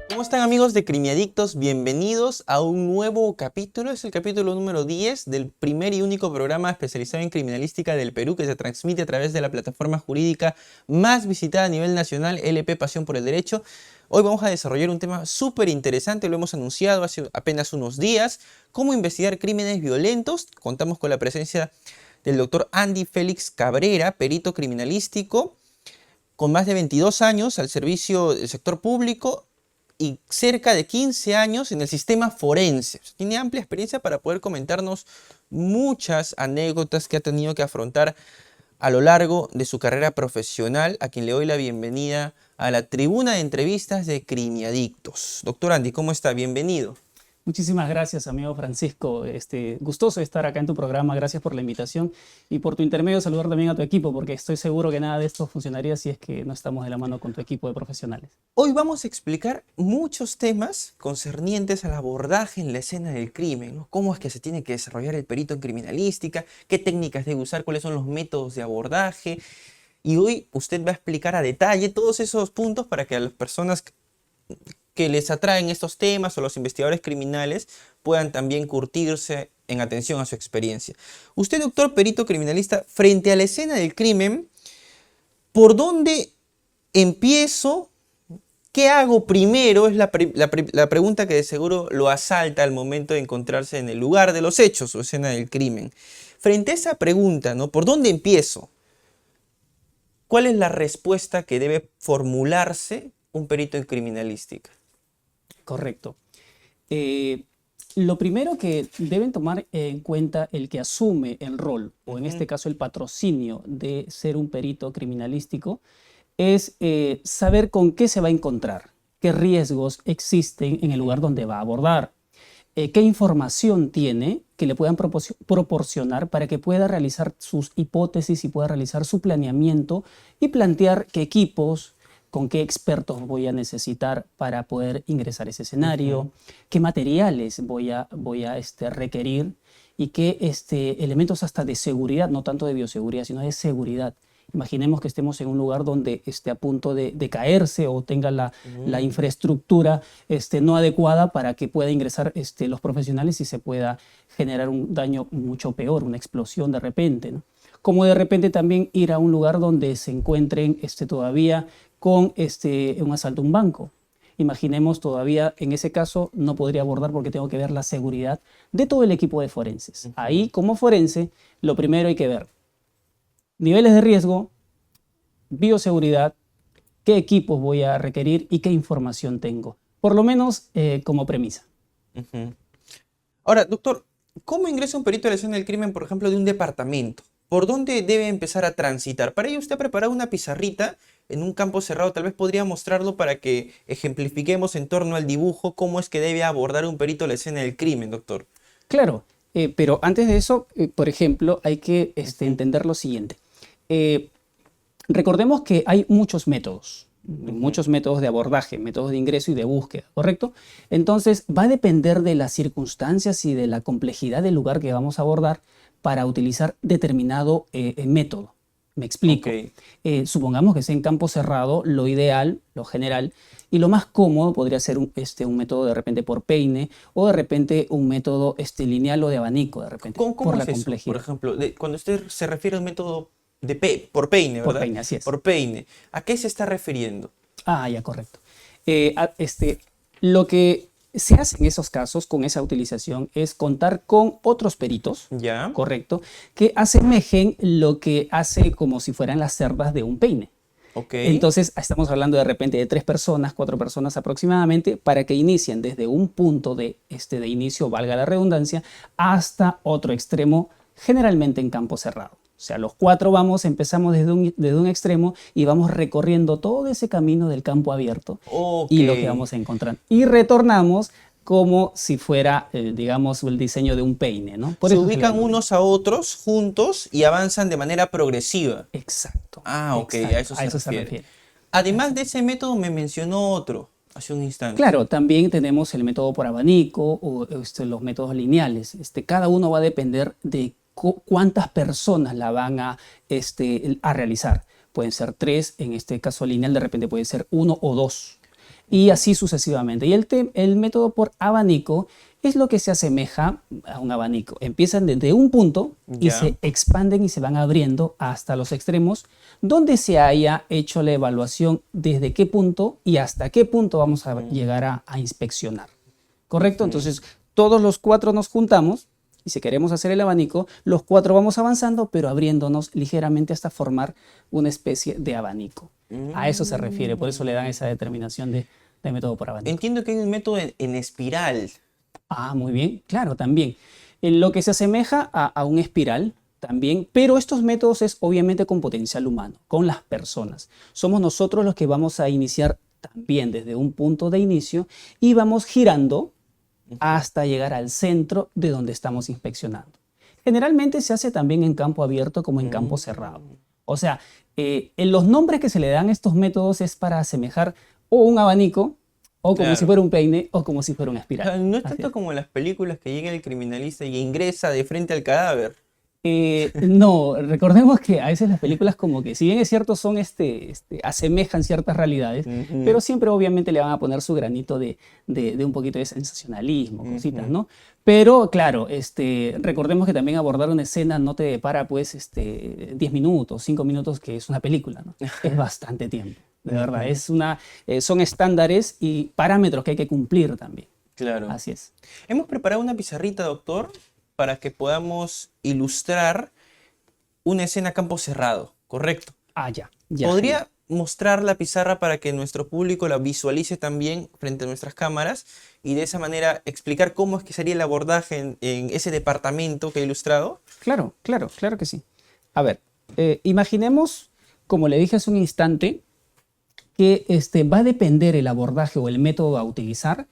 ¿Cómo están amigos de Crimiadictos? Bienvenidos a un nuevo capítulo. Es el capítulo número 10 del primer y único programa especializado en criminalística del Perú que se transmite a través de la plataforma jurídica más visitada a nivel nacional, LP Pasión por el Derecho. Hoy vamos a desarrollar un tema súper interesante, lo hemos anunciado hace apenas unos días, cómo investigar crímenes violentos. Contamos con la presencia del doctor Andy Félix Cabrera, perito criminalístico, con más de 22 años al servicio del sector público y cerca de 15 años en el sistema forense. Tiene amplia experiencia para poder comentarnos muchas anécdotas que ha tenido que afrontar a lo largo de su carrera profesional, a quien le doy la bienvenida a la tribuna de entrevistas de Crimiadictos. Doctor Andy, ¿cómo está? Bienvenido. Muchísimas gracias, amigo Francisco. Gustoso de estar acá en tu programa. Gracias por la invitación y por tu intermedio saludar también a tu equipo, porque estoy seguro que nada de esto funcionaría si es que no estamos de la mano con tu equipo de profesionales. Hoy vamos a explicar muchos temas concernientes al abordaje en la escena del crimen, ¿no? Cómo es que se tiene que desarrollar el perito en criminalística, qué técnicas debe usar, cuáles son los métodos de abordaje. Y hoy usted va a explicar a detalle todos esos puntos para que a las personas que les atraen estos temas o los investigadores criminales puedan también curtirse en atención a su experiencia. Usted, doctor perito criminalista, frente a la escena del crimen, ¿por dónde empiezo? ¿Qué hago primero? Es la pregunta que de seguro lo asalta al momento de encontrarse en el lugar de los hechos o escena del crimen. Frente a esa pregunta, ¿no? ¿Por dónde empiezo? ¿Cuál es la respuesta que debe formularse un perito en criminalística? Correcto. Lo primero que deben tomar en cuenta el que asume el rol, o en este caso el patrocinio de ser un perito criminalístico, es saber con qué se va a encontrar, qué riesgos existen en el lugar donde va a abordar, qué información tiene que le puedan proporcionar para que pueda realizar sus hipótesis y pueda realizar su planeamiento y plantear qué equipos, con qué expertos voy a necesitar para poder ingresar a ese escenario, qué materiales voy a requerir y qué elementos hasta de seguridad, no tanto de bioseguridad, sino de seguridad. Imaginemos que estemos en un lugar donde esté a punto de caerse o tenga la infraestructura no adecuada para que pueda ingresar los profesionales y se pueda generar un daño mucho peor, una explosión de repente, ¿no? Como de repente también ir a un lugar donde se encuentren todavía con un asalto a un banco. Imaginemos todavía, en ese caso, no podría abordar porque tengo que ver la seguridad de todo el equipo de forenses. Ahí, como forense, lo primero hay que ver niveles de riesgo, bioseguridad, qué equipos voy a requerir y qué información tengo. Por lo menos como premisa. Ahora, doctor, ¿cómo ingresa un perito a la escena del crimen, por ejemplo, de un departamento? ¿Por dónde debe empezar a transitar? Para ello usted ha preparado una pizarrita en un campo cerrado. Tal vez podría mostrarlo para que ejemplifiquemos en torno al dibujo cómo es que debe abordar un perito la escena del crimen, doctor. Claro, pero antes de eso, por ejemplo, hay que entender lo siguiente. Recordemos que hay muchos métodos de abordaje, métodos de ingreso y de búsqueda, ¿correcto? Entonces, va a depender de las circunstancias y de la complejidad del lugar que vamos a abordar para utilizar determinado método. Me explico. Okay. Supongamos que sea en campo cerrado, lo ideal, lo general, y lo más cómodo podría ser un método de repente por peine o de repente un método lineal o de abanico, de repente, ¿Cómo por la es eso? complejidad. Por ejemplo, cuando usted se refiere a un método por peine, ¿verdad? Por peine, así es. Por peine. ¿A qué se está refiriendo? Ah, ya, correcto. Lo que se hace en esos casos con esa utilización es contar con otros peritos, ¿Ya? correcto, que asemejen lo que hace como si fueran las cerdas de un peine. Okay. Entonces, estamos hablando de repente de 3 personas, 4 personas aproximadamente, para que inicien desde un punto de inicio, valga la redundancia, hasta otro extremo, generalmente en campo cerrado. O sea, los 4 empezamos desde un extremo y vamos recorriendo todo ese camino del campo abierto y lo que vamos a encontrar. Y retornamos como si fuera, digamos, el diseño de un peine, ¿no? Se ubican unos a otros juntos y avanzan de manera progresiva. Exacto. Ah, ok, exacto, a eso se refiere. Además de ese método me mencionó otro hace un instante. Claro, también tenemos el método por abanico o los métodos lineales. Cada uno va a depender de cuántas personas la van a realizar. Pueden ser 3, en este caso lineal de repente puede ser 1 o 2. y así sucesivamente. Y el método por abanico es lo que se asemeja a un abanico. Empiezan desde un punto y Ya. se expanden y se van abriendo hasta los extremos, donde se haya hecho la evaluación desde qué punto y hasta qué punto vamos a llegar a inspeccionar. ¿Correcto? Entonces, todos los 4 nos juntamos y si queremos hacer el abanico, los 4 vamos avanzando, pero abriéndonos ligeramente hasta formar una especie de abanico. A eso se refiere, por eso le dan esa determinación de método por abanico. Entiendo que hay un método en espiral. Ah, muy bien, claro, también. En lo que se asemeja a un espiral también, pero estos métodos es obviamente con potencial humano, con las personas. Somos nosotros los que vamos a iniciar también desde un punto de inicio y vamos girando hasta llegar al centro de donde estamos inspeccionando. Generalmente se hace también en campo abierto como en campo cerrado. O sea, en los nombres que se le dan a estos métodos es para asemejar o un abanico, o como Claro. si fuera un peine, o como si fuera una espiral. No es Así tanto es. como en las películas que llega el criminalista y ingresa de frente al cadáver. No, recordemos que a veces las películas como que, si bien es cierto, son asemejan ciertas realidades, Ujú. pero siempre obviamente le van a poner su granito de un poquito de sensacionalismo, cositas, Ujú. ¿no? Pero claro, recordemos que también abordar una escena no te depara pues 10 minutos, 5 minutos, que es una película, ¿no? Es bastante tiempo, de verdad. Son estándares y parámetros que hay que cumplir también. Claro. Así es. Hemos preparado una pizarrita, doctor, para que podamos ilustrar una escena a campo cerrado, ¿correcto? Ah, ya. ¿Podría mostrar la pizarra para que nuestro público la visualice también frente a nuestras cámaras y de esa manera explicar cómo es que sería el abordaje en ese departamento que he ilustrado? Claro, claro, claro que sí. A ver, imaginemos, como le dije hace un instante, que va a depender el abordaje o el método a utilizar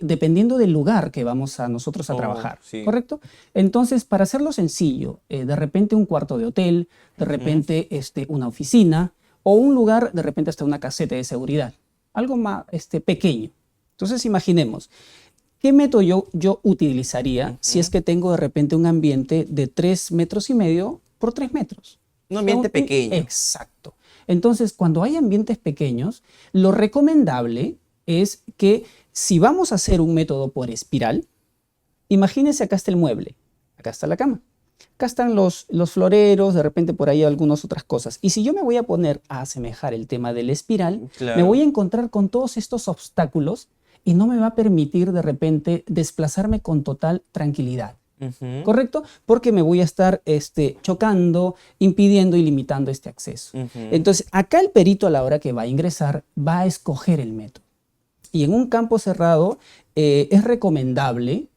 dependiendo del lugar que vamos a nosotros a trabajar, Sí. ¿correcto? Entonces, para hacerlo sencillo, de repente un cuarto de hotel, de repente una oficina o un lugar, de repente hasta una caseta de seguridad, algo más pequeño. Entonces, imaginemos, ¿qué método yo utilizaría si es que tengo de repente un ambiente de 3,5 metros por 3 metros? Un ambiente pequeño. Exacto. Entonces, cuando hay ambientes pequeños, lo recomendable es que si vamos a hacer un método por espiral, imagínense, acá está el mueble, acá está la cama, acá están los floreros, de repente por ahí algunas otras cosas. Y si yo me voy a poner a asemejar el tema del espiral, Claro. me voy a encontrar con todos estos obstáculos y no me va a permitir de repente desplazarme con total tranquilidad. Ujú. ¿Correcto? Porque me voy a estar chocando, impidiendo y limitando este acceso. Ujú. Entonces, acá el perito a la hora que va a ingresar va a escoger el método. Y en un campo cerrado es recomendable,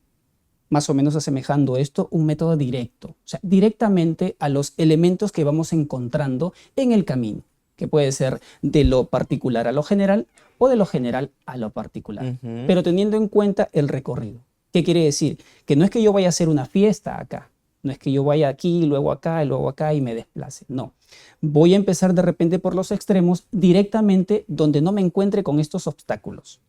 más o menos asemejando esto, un método directo. O sea, directamente a los elementos que vamos encontrando en el camino, que puede ser de lo particular a lo general o de lo general a lo particular. Ujú. Pero teniendo en cuenta el recorrido. ¿Qué quiere decir? Que no es que yo vaya a hacer una fiesta acá, no es que yo vaya aquí, luego acá y luego acá y me desplace. No. Voy a empezar de repente por los extremos directamente donde no me encuentre con estos obstáculos.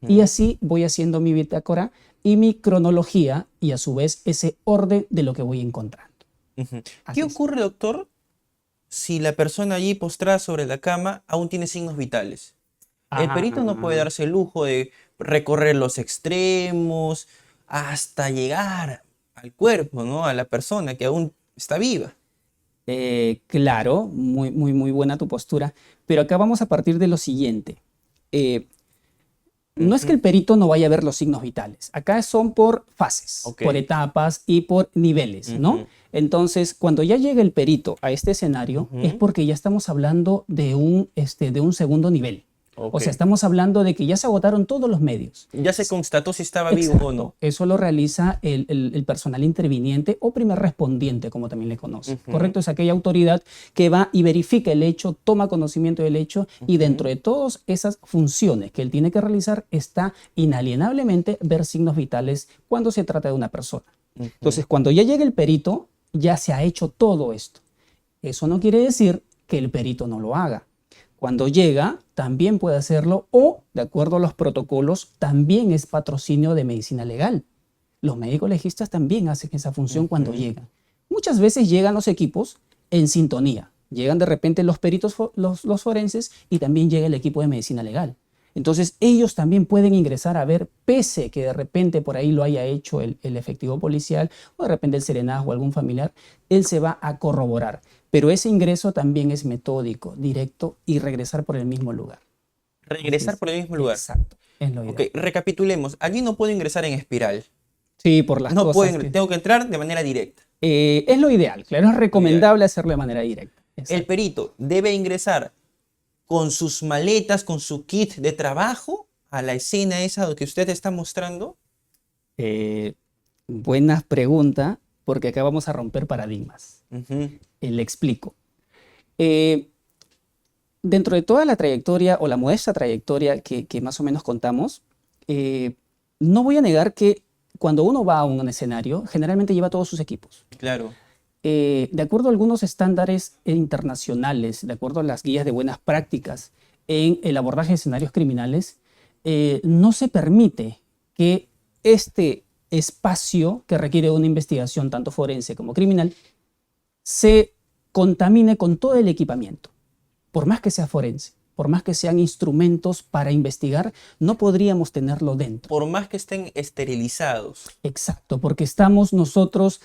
Y así voy haciendo mi bitácora y mi cronología y a su vez ese orden de lo que voy encontrando. Ujú. Así ¿Qué es. ocurre, doctor, si la persona allí postrada sobre la cama aún tiene signos vitales? El perito no puede darse el lujo de recorrer los extremos hasta llegar al cuerpo, ¿no? A la persona que aún está viva. Claro, muy buena tu postura, pero acá vamos a partir de lo siguiente. No es que el perito no vaya a ver los signos vitales, acá son por fases, Ok. por etapas y por niveles, ¿no? Ujú. Entonces, cuando ya llega el perito a este escenario, es porque ya estamos hablando de un segundo nivel. Ok. O sea, estamos hablando de que ya se agotaron todos los medios. Ya se constató si estaba vivo Exacto. o no. Eso lo realiza el personal interviniente o primer respondiente, como también le conoce. ¿Correcto? Es aquella autoridad que va y verifica el hecho, toma conocimiento del hecho y dentro de todas esas funciones que él tiene que realizar está inalienablemente ver signos vitales cuando se trata de una persona. Entonces, cuando ya llega el perito, ya se ha hecho todo esto. Eso no quiere decir que el perito no lo haga. Cuando llega, también puede hacerlo o, de acuerdo a los protocolos, también es patrocinio de medicina legal. Los médicos legistas también hacen esa función cuando llegan. Muchas veces llegan los equipos en sintonía. Llegan de repente los peritos, los forenses y también llega el equipo de medicina legal. Entonces ellos también pueden ingresar a ver, pese que de repente por ahí lo haya hecho el efectivo policial o de repente el serenazgo o algún familiar, él se va a corroborar. Pero ese ingreso también es metódico, directo y regresar por el mismo lugar. Regresar por el mismo lugar. Exacto, es lo ideal. Ok, recapitulemos. Allí no puedo ingresar en espiral. Sí, por las No cosas puedo, tengo que entrar de manera directa. Es lo ideal, claro, es recomendable hacerlo de manera directa. Exacto. El perito debe ingresar con sus maletas, con su kit de trabajo a la escena esa que usted está mostrando. Buena pregunta, porque acá vamos a romper paradigmas. Ujú. Le explico. Dentro de toda la trayectoria o la modesta trayectoria que más o menos contamos, no voy a negar que cuando uno va a un escenario, generalmente lleva todos sus equipos. Claro. De acuerdo a algunos estándares internacionales, de acuerdo a las guías de buenas prácticas en el abordaje de escenarios criminales, no se permite que este espacio que requiere una investigación tanto forense como criminal se contamine con todo el equipamiento. Por más que sea forense, por más que sean instrumentos para investigar, no podríamos tenerlo dentro. Por más que estén esterilizados. Exacto, porque estamos nosotros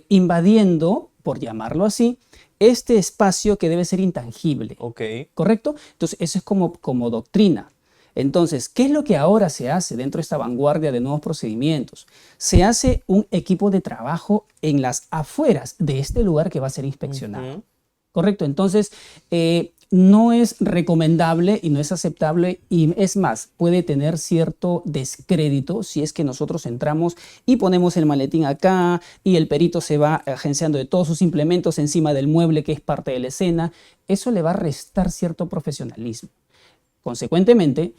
invadiendo, por llamarlo así, este espacio que debe ser intangible. Ok. ¿Correcto? Entonces, eso es como doctrina. Entonces, ¿qué es lo que ahora se hace dentro de esta vanguardia de nuevos procedimientos? Se hace un equipo de trabajo en las afueras de este lugar que va a ser inspeccionado. ¿Correcto? Entonces, no es recomendable y no es aceptable y es más, puede tener cierto descrédito si es que nosotros entramos y ponemos el maletín acá y el perito se va agenciando de todos sus implementos encima del mueble que es parte de la escena. Eso le va a restar cierto profesionalismo. Consecuentemente,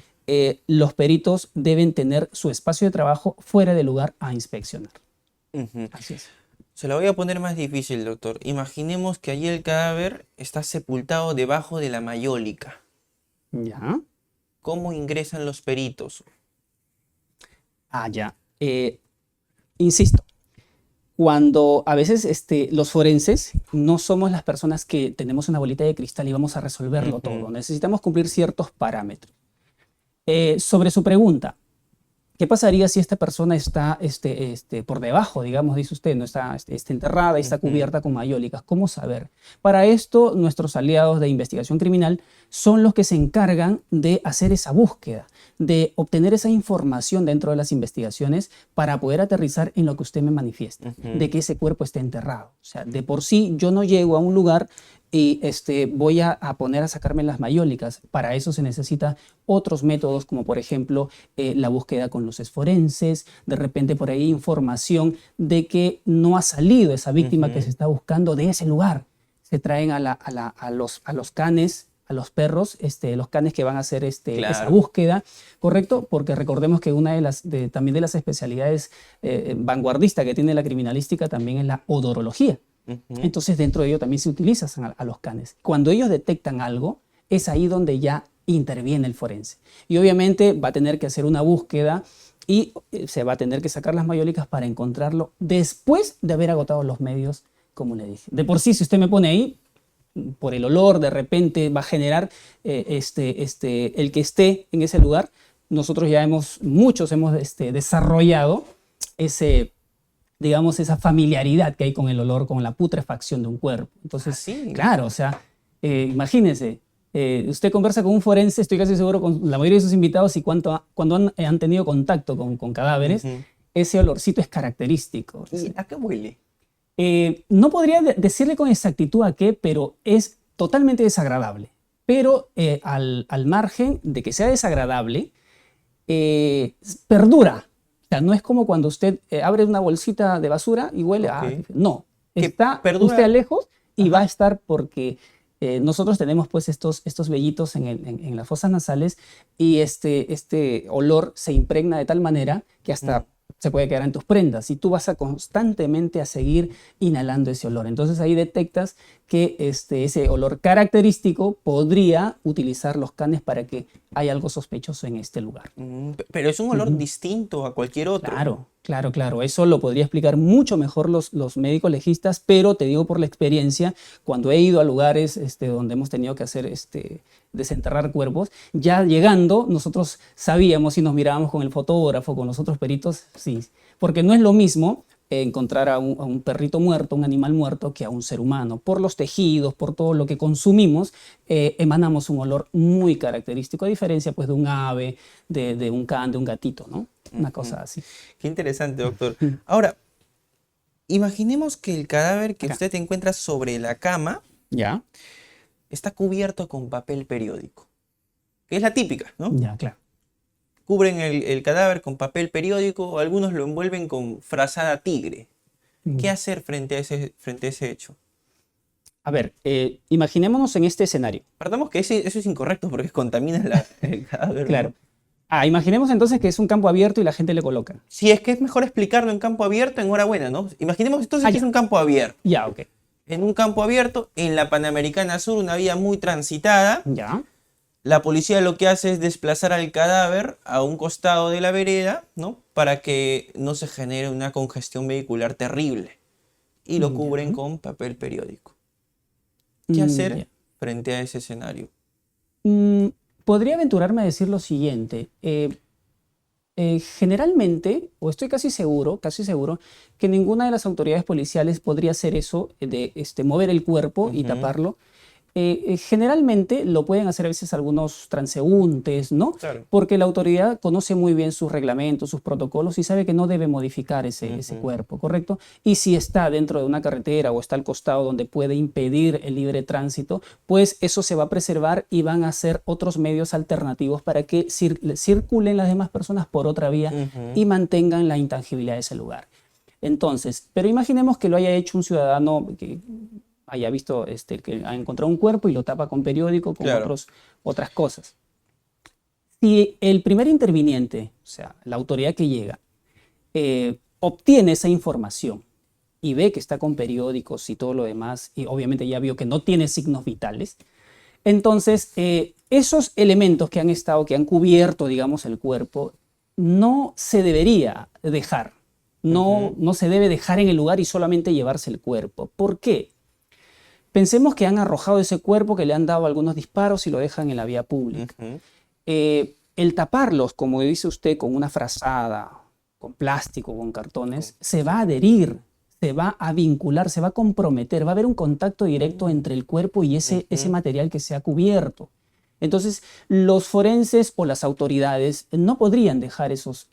los peritos deben tener su espacio de trabajo fuera del lugar a inspeccionar. Así es. Se la voy a poner más difícil, doctor. Imaginemos que allí el cadáver está sepultado debajo de la mayólica. ¿Ya? ¿Cómo ingresan los peritos? Ya. Insisto, cuando a veces los forenses no somos las personas que tenemos una bolita de cristal y vamos a resolverlo todo. Necesitamos cumplir ciertos parámetros. Sobre su pregunta, ¿qué pasaría si esta persona está por debajo, digamos, dice usted, no está enterrada y está cubierta con mayólicas? ¿Cómo saber? Para esto, nuestros aliados de investigación criminal son los que se encargan de hacer esa búsqueda, de obtener esa información dentro de las investigaciones para poder aterrizar en lo que usted me manifiesta, de que ese cuerpo esté enterrado. O sea, de por sí yo no llego a un lugar y voy a poner a sacarme las mayólicas. Para eso se necesita otros métodos, como por ejemplo la búsqueda con luces forenses, de repente por ahí información de que no ha salido esa víctima que se está buscando de ese lugar. Se traen a los canes, a los perros, los canes que van a hacer esa búsqueda, ¿correcto? Porque recordemos que una también de las especialidades vanguardistas que tiene la criminalística también es la odorología. Entonces dentro de ello también se utilizan a los canes. Cuando ellos detectan algo, es ahí donde ya interviene el forense. Y obviamente va a tener que hacer una búsqueda y se va a tener que sacar las mayólicas para encontrarlo después de haber agotado los medios, como le dije. De por sí, si usted me pone ahí, por el olor, de repente va a generar el que esté en ese lugar. Nosotros ya muchos hemos desarrollado digamos, esa familiaridad que hay con el olor, con la putrefacción de un cuerpo. Entonces, claro, o sea, imagínense, usted conversa con un forense, estoy casi seguro con la mayoría de sus invitados, y cuando han tenido contacto con cadáveres, ese olorcito es característico. ¿Y a qué huele? No podría decirle con exactitud a qué, pero es totalmente desagradable. Pero al margen de que sea desagradable, perdura. O sea, no es como cuando usted abre una bolsita de basura y huele no, está usted a lejos y va a estar porque nosotros tenemos pues estos vellitos en las fosas nasales y este olor se impregna de tal manera que hasta se puede quedar en tus prendas y tú vas a constantemente a seguir inhalando ese olor. Entonces ahí detectas que ese olor característico podría utilizar los canes para que haya algo sospechoso en este lugar. Pero es un olor distinto a cualquier otro. Claro, Claro, claro, eso lo podría explicar mucho mejor los médicos legistas, pero te digo por la experiencia, cuando he ido a lugares donde hemos tenido que hacer desenterrar cuerpos, ya llegando nosotros sabíamos y nos mirábamos con el fotógrafo, con los otros peritos, sí, porque no es lo mismo encontrar a un perrito muerto, un animal muerto, que a un ser humano. Por los tejidos, por todo lo que consumimos, emanamos un olor muy característico, a diferencia pues de un ave, de un can, de un gatito, ¿no? Una cosa así. Qué interesante, doctor. Ahora, imaginemos que el cadáver que usted encuentra sobre la cama ¿Ya? está cubierto con papel periódico, que es la típica, ¿no? Ya, claro. Cubren el cadáver con papel periódico, o algunos lo envuelven con frazada tigre. ¿Qué hacer frente a ese hecho? A ver, imaginémonos en este escenario. Partamos que eso es incorrecto porque contamina el cadáver. Claro. Imaginemos entonces que es un campo abierto y la gente le coloca. Si es que es mejor explicarlo en campo abierto, enhorabuena, ¿no? Imaginemos entonces que es un campo abierto. Ya, ok. En un campo abierto, en la Panamericana Sur, una vía muy transitada. Ya. La policía lo que hace es desplazar al cadáver a un costado de la vereda, ¿no? Para que no se genere una congestión vehicular terrible. Y lo cubren con papel periódico. ¿Qué hacer frente a ese escenario? Podría aventurarme a decir lo siguiente. Generalmente, o estoy casi seguro, que ninguna de las autoridades policiales podría hacer eso de mover el cuerpo y taparlo. Generalmente lo pueden hacer a veces algunos transeúntes, ¿no? Claro. Porque la autoridad conoce muy bien sus reglamentos, sus protocolos y sabe que no debe modificar ese cuerpo, ¿correcto? Y si está dentro de una carretera o está al costado donde puede impedir el libre tránsito, pues eso se va a preservar y van a hacer otros medios alternativos para que circulen las demás personas por otra vía y mantengan la intangibilidad de ese lugar. Entonces, pero imaginemos que lo haya hecho un ciudadano que haya visto que ha encontrado un cuerpo y lo tapa con periódico, con otras cosas. Si el primer interviniente, o sea, la autoridad que llega, obtiene esa información y ve que está con periódicos y todo lo demás, y obviamente ya vio que no tiene signos vitales, entonces esos elementos que han cubierto, digamos, el cuerpo, no se debería dejar. No se debe dejar en el lugar y solamente llevarse el cuerpo. ¿Por qué? Pensemos que han arrojado ese cuerpo, que le han dado algunos disparos y lo dejan en la vía pública. El taparlos, como dice usted, con una frazada, con plástico, con cartones, se va a adherir, se va a vincular, se va a comprometer, va a haber un contacto directo entre el cuerpo y ese material que se ha cubierto. Entonces, los forenses o las autoridades no podrían dejar esos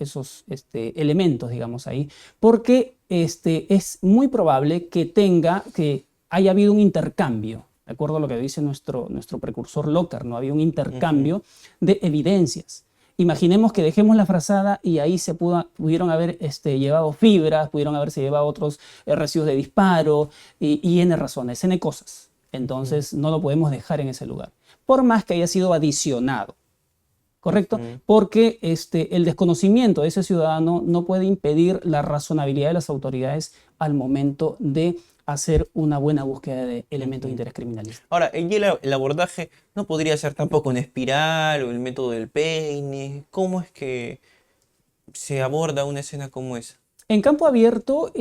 elementos, digamos, ahí, porque es muy probable que haya habido un intercambio, de acuerdo a lo que dice nuestro precursor Lockhart, ¿no? Había un intercambio de evidencias. Imaginemos que dejemos la frazada y ahí pudieron haber llevado fibras, pudieron haberse llevado otros residuos de disparo y N razones, N cosas. Entonces no lo podemos dejar en ese lugar, por más que haya sido adicionado. ¿Correcto? Porque el desconocimiento de ese ciudadano no puede impedir la razonabilidad de las autoridades al momento de hacer una buena búsqueda de elementos de interés criminalista. Ahora, el abordaje no podría ser tampoco en espiral o el método del peine. ¿Cómo es que se aborda una escena como esa? En campo abierto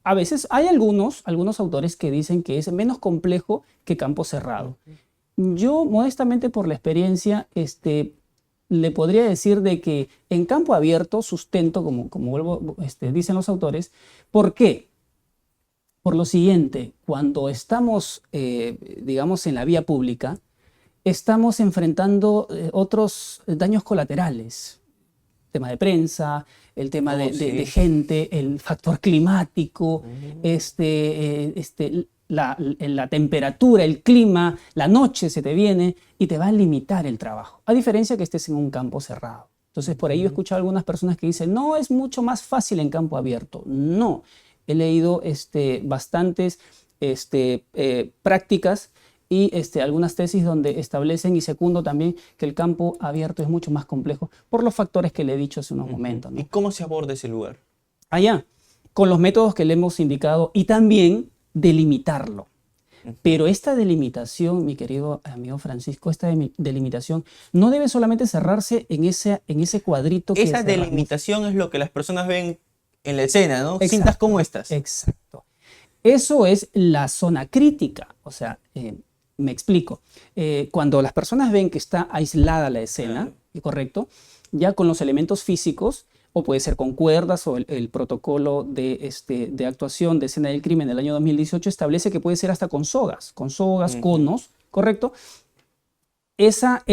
a veces hay algunos autores que dicen que es menos complejo que campo cerrado. Yo, modestamente por la experiencia, le podría decir de que en campo abierto sustento, como dicen los autores. ¿Por qué? Por lo siguiente, cuando estamos, digamos, en la vía pública, estamos enfrentando otros daños colaterales. El tema de prensa, el tema de gente, el factor climático, la temperatura, el clima, la noche se te viene y te va a limitar el trabajo, a diferencia que estés en un campo cerrado. Entonces, por ahí yo he escuchado a algunas personas que dicen, no, es mucho más fácil en campo abierto. No, he leído bastantes prácticas y algunas tesis donde establecen y secundo también que el campo abierto es mucho más complejo por los factores que le he dicho hace unos momentos, ¿no? ¿Y cómo se aborda ese lugar? Allá, con los métodos que le hemos indicado y también delimitarlo. Pero esta delimitación, mi querido amigo Francisco, esta delimitación no debe solamente cerrarse en ese cuadrito que Esa cerramos. delimitación es lo que las personas ven en la escena, ¿no? Exacto, Cintas como estas. Exacto. Eso es la zona crítica. O sea, me explico. Cuando las personas ven que está aislada la escena, ¿correcto? Ya con los elementos físicos, o puede ser con cuerdas, o el protocolo de actuación de escena del crimen del año 2018 establece que puede ser hasta con sogas, conos, ¿correcto? Está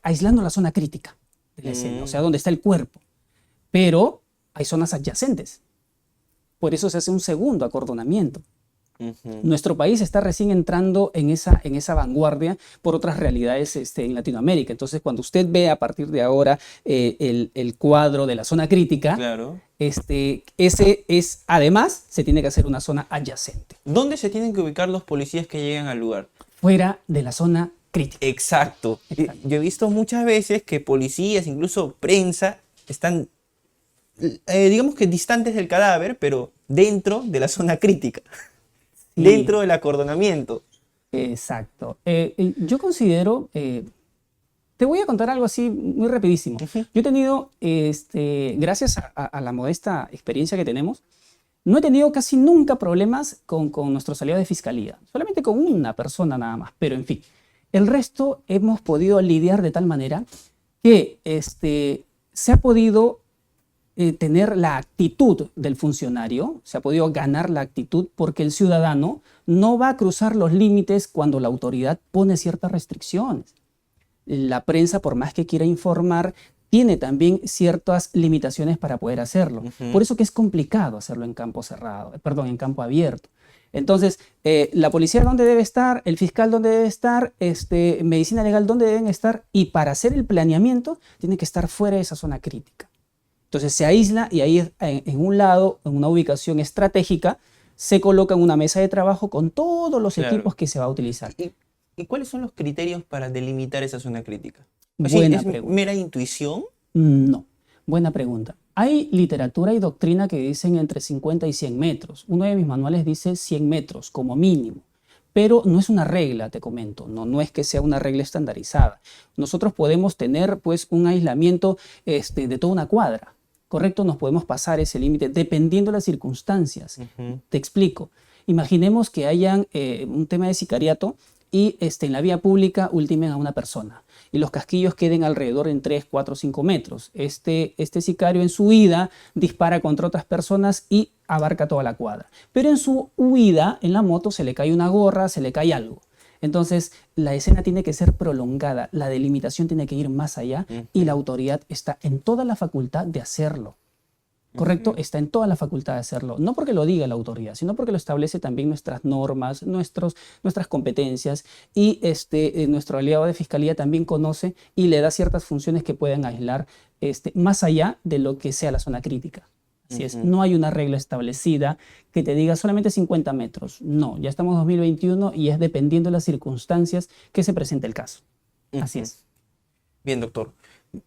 aislando la zona crítica de la escena, o sea, donde está el cuerpo. Pero hay zonas adyacentes. Por eso se hace un segundo acordonamiento. Nuestro país está recién entrando en esa vanguardia por otras realidades en Latinoamérica. Entonces, cuando usted ve a partir de ahora el cuadro de la zona crítica, Claro. Además, se tiene que hacer una zona adyacente, ¿Dónde se tienen que ubicar los policías que llegan al lugar? fuera de la zona crítica. Exacto. Exacto. Yo he visto muchas veces que policías, incluso prensa, están, digamos que distantes del cadáver, pero dentro de la zona crítica, Sí. dentro del acordonamiento. Exacto. Yo considero, te voy a contar algo así muy rapidísimo. Yo he tenido, gracias a la modesta experiencia que tenemos, no he tenido casi nunca problemas con nuestros aliados de fiscalía, solamente con una persona nada más, pero en fin, el resto hemos podido lidiar de tal manera que se ha podido tener la actitud del funcionario, se ha podido ganar la actitud porque el ciudadano no va a cruzar los límites cuando la autoridad pone ciertas restricciones. La prensa, por más que quiera informar, tiene también ciertas limitaciones para poder hacerlo. Por eso que es complicado hacerlo en campo cerrado, perdón, en campo abierto. Entonces, la policía dónde debe estar, el fiscal dónde debe estar, medicina legal dónde deben estar, y para hacer el planeamiento tiene que estar fuera de esa zona crítica. Entonces se aísla y ahí en un lado, en una ubicación estratégica, se coloca en una mesa de trabajo con todos los equipos que se va a utilizar. ¿Y cuáles son los criterios para delimitar esa zona crítica? Así, Buena ¿es pregunta. mera intuición? No, buena pregunta. Hay literatura y doctrina que dicen entre 50 y 100 metros. Uno de mis manuales dice 100 metros como mínimo. Pero no es una regla, te comento, no es que sea una regla estandarizada. Nosotros podemos tener pues un aislamiento de toda una cuadra, ¿correcto? Nos podemos pasar ese límite dependiendo de las circunstancias. Te explico. Imaginemos que hayan un tema de sicariato y en la vía pública ultimen a una persona y los casquillos queden alrededor en 3, 4, 5 metros. Este sicario en su huida dispara contra otras personas y abarca toda la cuadra. Pero en su huida, en la moto, se le cae una gorra, se le cae algo. Entonces, la escena tiene que ser prolongada, la delimitación tiene que ir más allá y la autoridad está en toda la facultad de hacerlo. ¿Correcto? Está en toda la facultad de hacerlo. No porque lo diga la autoridad, sino porque lo establece también nuestras normas, nuestras competencias, y nuestro aliado de fiscalía también conoce y le da ciertas funciones que pueden aislar más allá de lo que sea la zona crítica. Así es, no hay una regla establecida que te diga solamente 50 metros. No, ya estamos en 2021 y es dependiendo de las circunstancias que se presente el caso. Así es. Bien, doctor.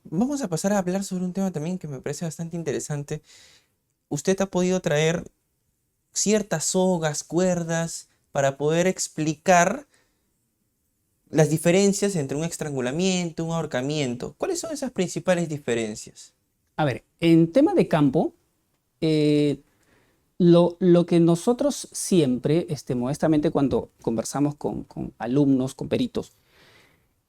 Vamos a pasar a hablar sobre un tema también que me parece bastante interesante. Usted ha podido traer ciertas sogas, cuerdas, para poder explicar las diferencias entre un estrangulamiento, un ahorcamiento. ¿Cuáles son esas principales diferencias? A ver, en tema de campo, lo que nosotros siempre, modestamente cuando conversamos con alumnos, con peritos,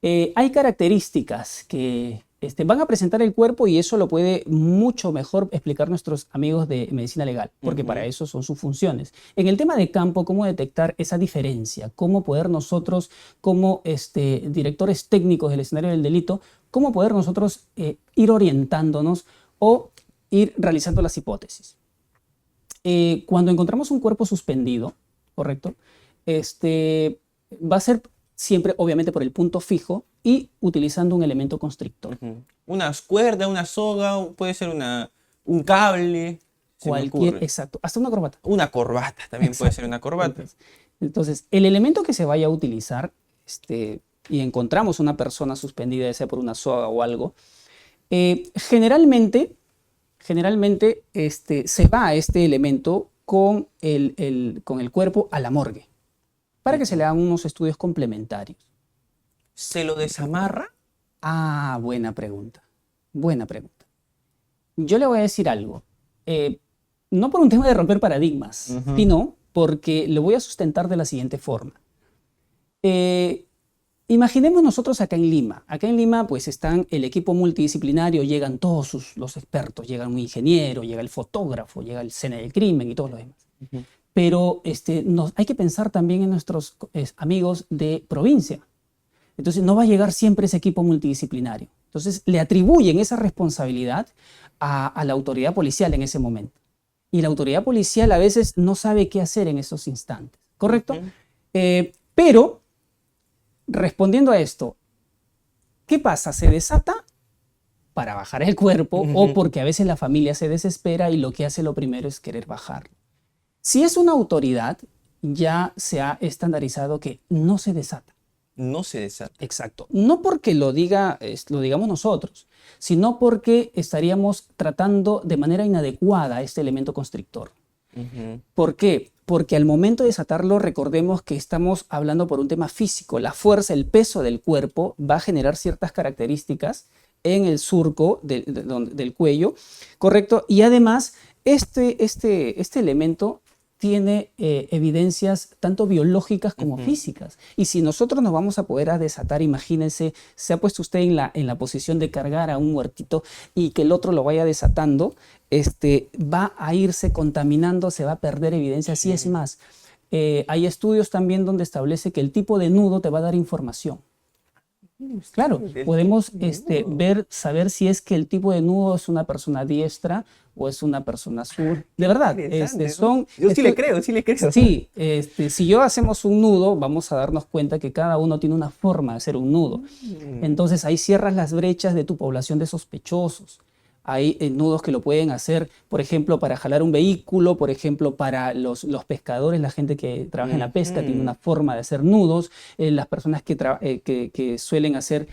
hay características que van a presentar el cuerpo y eso lo puede mucho mejor explicar nuestros amigos de medicina legal, porque para eso son sus funciones. En el tema de campo, ¿cómo detectar esa diferencia? ¿Cómo poder nosotros, como directores técnicos del escenario del delito, cómo poder nosotros ir orientándonos o ir realizando las hipótesis? Cuando encontramos un cuerpo suspendido, ¿correcto? Va a ser siempre, obviamente, por el punto fijo y utilizando un elemento constrictor. Una cuerda, una soga, puede ser un cable. Exacto, hasta una corbata. Una corbata, también puede ser una corbata. Entonces, el elemento que se vaya a utilizar, y encontramos una persona suspendida, ya sea por una soga o algo, generalmente se va a este elemento con el cuerpo a la morgue. para que se le hagan unos estudios complementarios. ¿Se lo desamarra? Ah, buena pregunta. Buena pregunta. Yo le voy a decir algo. No por un tema de romper paradigmas, sino porque lo voy a sustentar de la siguiente forma. Imaginemos nosotros acá en Lima. Acá en Lima pues están el equipo multidisciplinario, llegan todos los expertos, llega un ingeniero, llega el fotógrafo, llega el escena del crimen y todo lo demás. Pero hay que pensar también en nuestros amigos de provincia. Entonces no va a llegar siempre ese equipo multidisciplinario. Entonces le atribuyen esa responsabilidad a la autoridad policial en ese momento. Y la autoridad policial a veces no sabe qué hacer en esos instantes, ¿correcto? Pero, respondiendo a esto, ¿qué pasa? ¿Se desata para bajar el cuerpo o porque a veces la familia se desespera y lo que hace lo primero es querer bajarlo? Si es una autoridad, ya se ha estandarizado que no se desata. No se desata. Exacto. No porque lo digamos nosotros, sino porque estaríamos tratando de manera inadecuada este elemento constrictor. ¿Por qué? Porque al momento de desatarlo, recordemos que estamos hablando por un tema físico. La fuerza, el peso del cuerpo va a generar ciertas características en el surco del cuello, ¿correcto? Y además, este elemento tiene evidencias tanto biológicas como físicas. Y si nosotros nos vamos a poder desatar, imagínense, se ha puesto usted en la posición de cargar a un muertito y que el otro lo vaya desatando, va a irse contaminando, se va a perder evidencia. Así es más, hay estudios también donde establece que el tipo de nudo te va a dar información. Claro, podemos saber si es que el tipo de nudo es una persona diestra o es una persona sur. De verdad, yo sí le creo. Sí, si yo hacemos un nudo, vamos a darnos cuenta que cada uno tiene una forma de hacer un nudo. Entonces ahí cierras las brechas de tu población de sospechosos. Hay nudos que lo pueden hacer, por ejemplo, para jalar un vehículo, por ejemplo, para los pescadores, la gente que trabaja en la pesca tiene una forma de hacer nudos, las personas que suelen hacer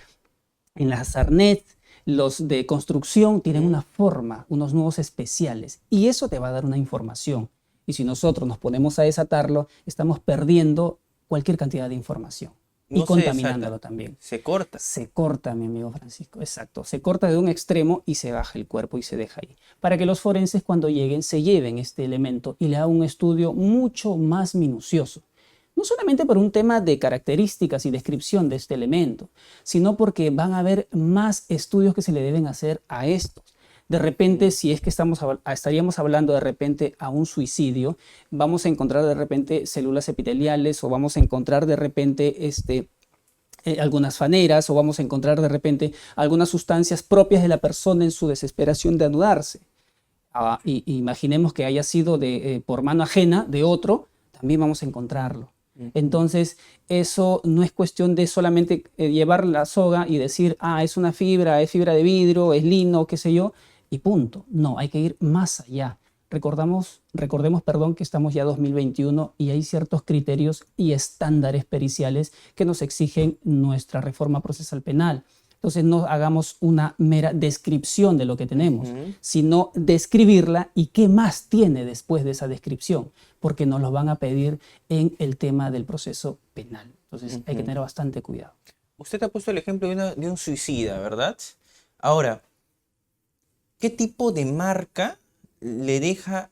en las arnés, los de construcción tienen una forma, unos nudos especiales, y eso te va a dar una información. Y si nosotros nos ponemos a desatarlo, estamos perdiendo cualquier cantidad de información. Y contaminándolo también. Se corta. Se corta, mi amigo Francisco, exacto. Se corta de un extremo y se baja el cuerpo y se deja ahí. Para que los forenses cuando lleguen se lleven este elemento y le hagan un estudio mucho más minucioso. No solamente por un tema de características y descripción de este elemento, sino porque van a haber más estudios que se le deben hacer a estos. De repente, si es que estaríamos hablando de repente a un suicidio, vamos a encontrar de repente células epiteliales o vamos a encontrar de repente algunas faneras o vamos a encontrar de repente algunas sustancias propias de la persona en su desesperación de anudarse. Y imaginemos que haya sido por mano ajena de otro, también vamos a encontrarlo. Entonces, eso no es cuestión de solamente llevar la soga y decir, es una fibra, es fibra de vidrio, es lino, qué sé yo, y punto. No, hay que ir más allá. Recordemos, que estamos ya en 2021 y hay ciertos criterios y estándares periciales que nos exigen nuestra reforma procesal penal. Entonces no hagamos una mera descripción de lo que tenemos, sino describirla y qué más tiene después de esa descripción, porque nos lo van a pedir en el tema del proceso penal. Entonces hay que tener bastante cuidado. Usted ha puesto el ejemplo de un suicida, ¿verdad? Ahora, ¿qué tipo de marca le deja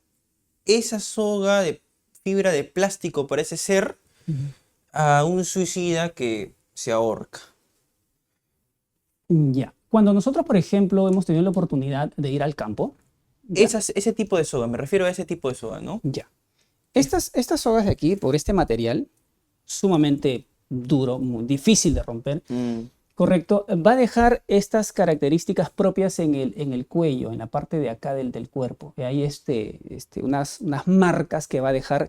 esa soga de fibra de plástico, parece ser, a un suicida que se ahorca? Ya. Cuando nosotros, por ejemplo, hemos tenido la oportunidad de ir al campo. Ese tipo de soga, me refiero a ese tipo de soga, ¿no? Ya. Estas sogas de aquí, por este material, sumamente duro, muy difícil de romper, correcto, va a dejar estas características propias en el cuello, en la parte de acá del cuerpo. Y hay unas marcas que va a dejar,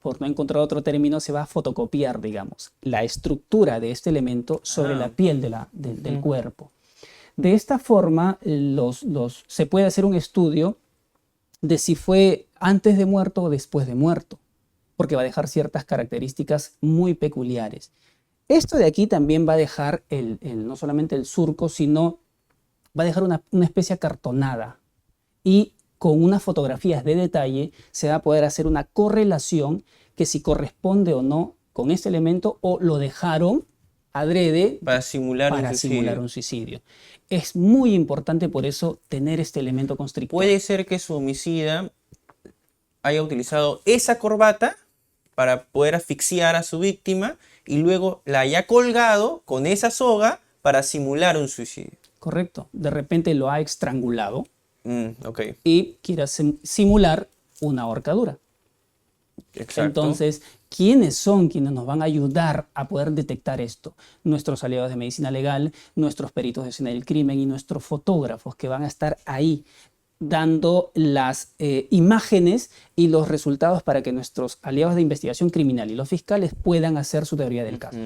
por no encontrar otro término, se va a fotocopiar, digamos, la estructura de este elemento sobre la piel del cuerpo. De esta forma, se puede hacer un estudio de si fue antes de muerto o después de muerto, porque va a dejar ciertas características muy peculiares. Esto de aquí también va a dejar no solamente el surco, sino va a dejar una especie acartonada y con unas fotografías de detalle se va a poder hacer una correlación que si corresponde o no con este elemento o lo dejaron adrede Para simular un suicidio. Es muy importante por eso tener este elemento constrictor. Puede ser que su homicida haya utilizado esa corbata para poder asfixiar a su víctima y luego la haya colgado con esa soga para simular un suicidio. Correcto. De repente lo ha estrangulado Ok. y quiere simular una ahorcadura. Exacto. Entonces, ¿quiénes son quienes nos van a ayudar a poder detectar esto? Nuestros aliados de medicina legal, nuestros peritos de escena del crimen y nuestros fotógrafos que van a estar ahí dando las imágenes y los resultados para que nuestros aliados de investigación criminal y los fiscales puedan hacer su teoría del caso.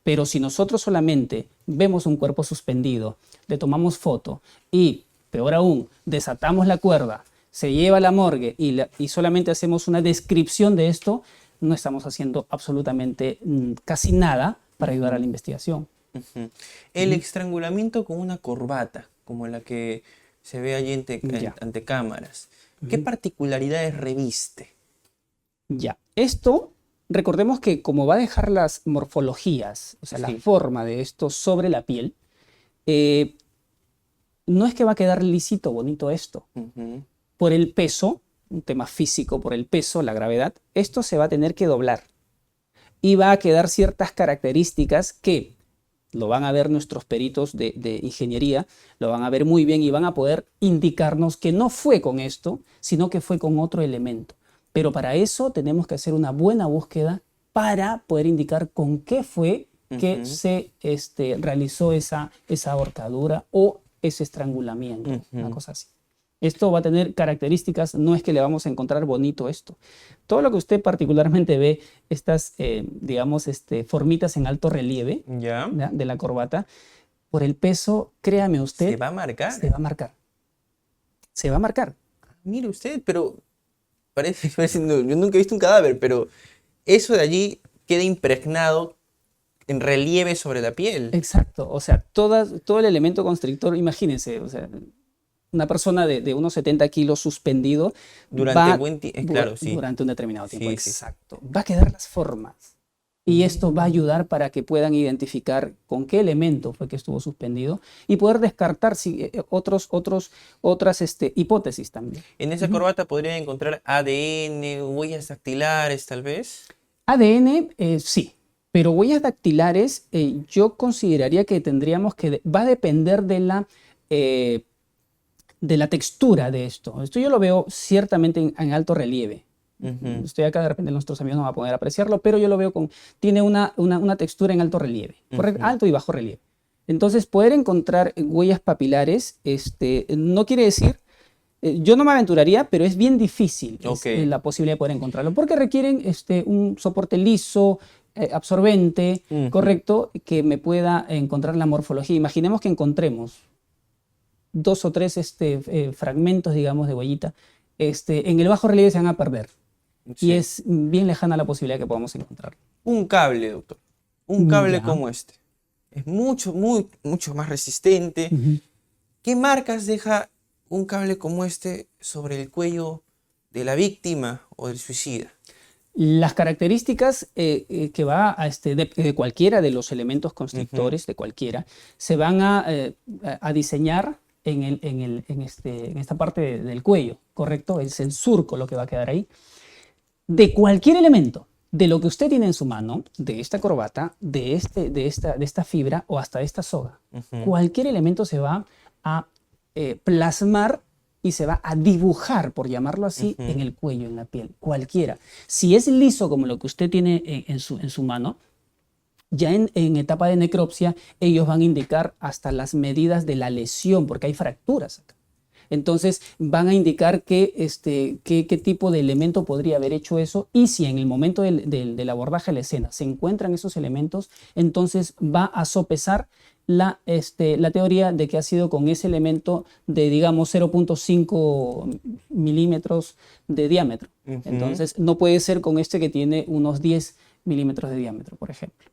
Pero si nosotros solamente vemos un cuerpo suspendido, le tomamos foto y, peor aún, desatamos la cuerda, se lleva a la morgue y solamente hacemos una descripción de esto, no estamos haciendo absolutamente casi nada para ayudar a la investigación. El estrangulamiento con una corbata, como la que se ve allí ante cámaras, ¿qué particularidades reviste? Ya, esto, recordemos que como va a dejar las morfologías, o sea, la forma de esto sobre la piel, no es que va a quedar lisito, bonito esto. Por el peso, un tema físico, por el peso, la gravedad, esto se va a tener que doblar. Y va a quedar ciertas características que lo van a ver nuestros peritos de ingeniería, lo van a ver muy bien y van a poder indicarnos que no fue con esto, sino que fue con otro elemento. Pero para eso tenemos que hacer una buena búsqueda para poder indicar con qué fue que se realizó esa ahorcadura o ese estrangulamiento, una cosa así. Esto va a tener características, no es que le vamos a encontrar bonito esto. Todo lo que usted particularmente ve, estas, digamos, formitas en alto relieve ¿ya? De la corbata, por el peso, créame usted... ¿Se va a marcar? Se va a marcar. Se va a marcar. Mire usted, pero parece yo nunca he visto un cadáver, pero eso de allí queda impregnado en relieve sobre la piel. Exacto, o sea, todo el elemento constrictor, imagínense, o sea... Una persona de unos 70 kilos suspendido durante un determinado tiempo. Exacto. Va a quedar las formas. Y esto va a ayudar para que puedan identificar con qué elemento fue que estuvo suspendido y poder descartar otras hipótesis también. ¿En esa corbata podrían encontrar ADN, huellas dactilares tal vez? ADN, sí. Pero huellas dactilares yo consideraría que va a depender de la textura de esto. Esto yo lo veo ciertamente en alto relieve. Estoy acá, de repente nuestros amigos no van a poder apreciarlo, pero yo lo veo tiene una textura en alto relieve, alto y bajo relieve. Entonces, poder encontrar huellas papilares, no quiere decir, yo no me aventuraría, pero es bien difícil la posibilidad de poder encontrarlo, porque requieren un soporte liso, absorbente, correcto, que me pueda encontrar la morfología. Imaginemos que encontremos 2 o 3 fragmentos, digamos, de huellita, en el bajo relieve se van a perder. Sí. Y es bien lejana la posibilidad que podamos encontrar. Un cable, doctor. Un cable como este. Es mucho más resistente. ¿Qué marcas deja un cable como este sobre el cuello de la víctima o del suicida? Las características que va de cualquiera de los elementos constrictores, de cualquiera, se van a diseñar en esta parte del cuello, ¿correcto? Es el surco lo que va a quedar ahí. De cualquier elemento, de lo que usted tiene en su mano, de esta corbata, de esta fibra o hasta esta soga, cualquier elemento se va a plasmar y se va a dibujar, por llamarlo así, en el cuello, en la piel, cualquiera. Si es liso como lo que usted tiene en su mano, ya en etapa de necropsia, ellos van a indicar hasta las medidas de la lesión, porque hay fracturas acá. Entonces, van a indicar qué tipo de elemento podría haber hecho eso, y si en el momento del abordaje de la escena se encuentran esos elementos, entonces va a sopesar la teoría de que ha sido con ese elemento de, digamos, 0.5 milímetros de diámetro. Entonces, no puede ser con que tiene unos 10 milímetros de diámetro, por ejemplo.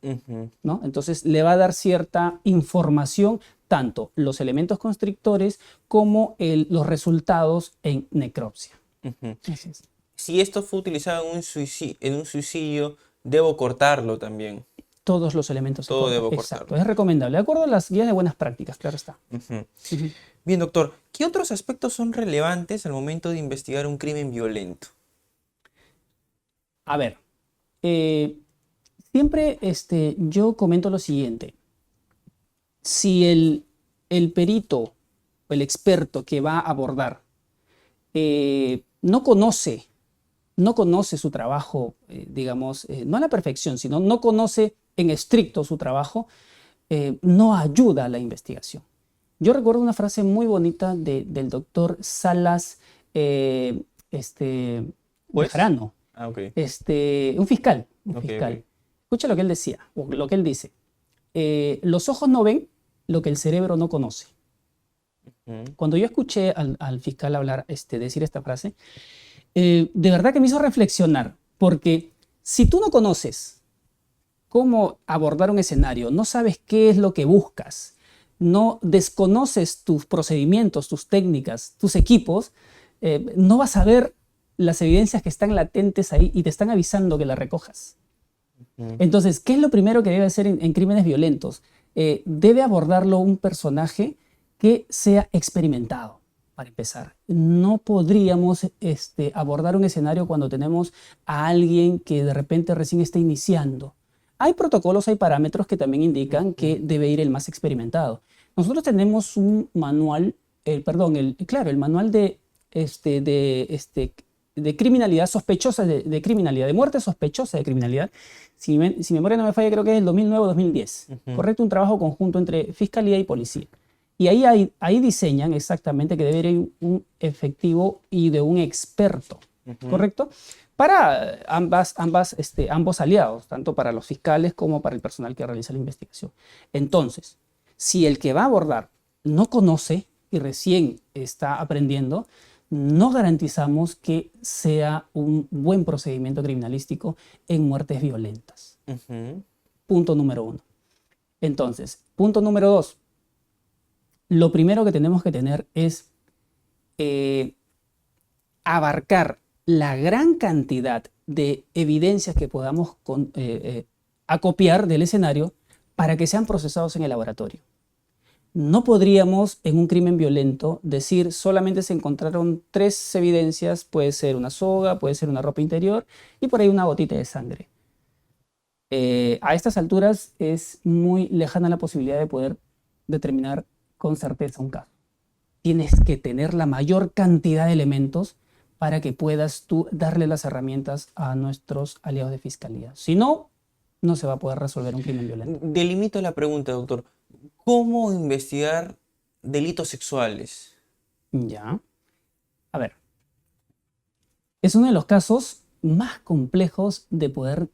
¿No? Entonces, le va a dar cierta información, tanto los elementos constrictores como los resultados en necropsia. si esto fue utilizado en un suicidio, debo cortarlo también. Todos los elementos se Todo cortan. debo Exacto, cortarlo. es recomendable, de acuerdo a las guías de buenas prácticas, claro está. Ujú. Ujú. Bien, doctor, ¿qué otros aspectos son relevantes al momento de investigar un crimen violento? A ver, eh, siempre yo comento lo siguiente. Si el perito o el experto que va a abordar no conoce su trabajo, digamos, no a la perfección, sino no conoce en estricto su trabajo, no ayuda a la investigación. Yo recuerdo una frase muy bonita del doctor Salas Pues, Bejarano, ok, un fiscal, ok, ok. Escucha lo que él decía, o lo que él dice. Los ojos no ven lo que el cerebro no conoce. Ujú. Cuando yo escuché al fiscal hablar, decir esta frase, de verdad que me hizo reflexionar, porque si tú no conoces cómo abordar un escenario, no sabes qué es lo que buscas, no desconoces tus procedimientos, tus técnicas, tus equipos, no vas a ver las evidencias que están latentes ahí y te están avisando que las recojas. Ujú. Entonces, ¿qué es lo primero que debe hacer en crímenes violentos? Debe abordarlo un personaje que sea experimentado, para empezar. No podríamos abordar un escenario cuando tenemos a alguien que de repente recién está iniciando. Hay protocolos, hay parámetros que también indican que debe ir el más experimentado. Nosotros tenemos un manual, claro, el manual de criminalidad sospechosa, de criminalidad, de muerte sospechosa de criminalidad. Si memoria no me falla, creo que es el 2009 o 2010. Ujú. Correcto, un trabajo conjunto entre fiscalía y policía. Y ahí diseñan exactamente que debe haber un efectivo y de un experto, Ujú. ¿correcto? Para ambos aliados, tanto para los fiscales como para el personal que realiza la investigación. Entonces, si el que va a abordar no conoce y recién está aprendiendo, no garantizamos que sea un buen procedimiento criminalístico en muertes violentas. Ujú. Punto número uno. Entonces, punto número dos. Lo primero que tenemos que tener es abarcar la gran cantidad de evidencias que podamos acopiar del escenario para que sean procesados en el laboratorio. No podríamos en un crimen violento decir solamente se encontraron 3 evidencias, puede ser una soga, puede ser una ropa interior y por ahí una gotita de sangre. A estas alturas es muy lejana la posibilidad de poder determinar con certeza un caso. Tienes que tener la mayor cantidad de elementos para que puedas tú darle las herramientas a nuestros aliados de fiscalía. Si no, no se va a poder resolver un crimen violento. Delimito la pregunta, doctor. ¿Cómo investigar delitos sexuales? Ya. A ver, es uno de los casos más complejos de poder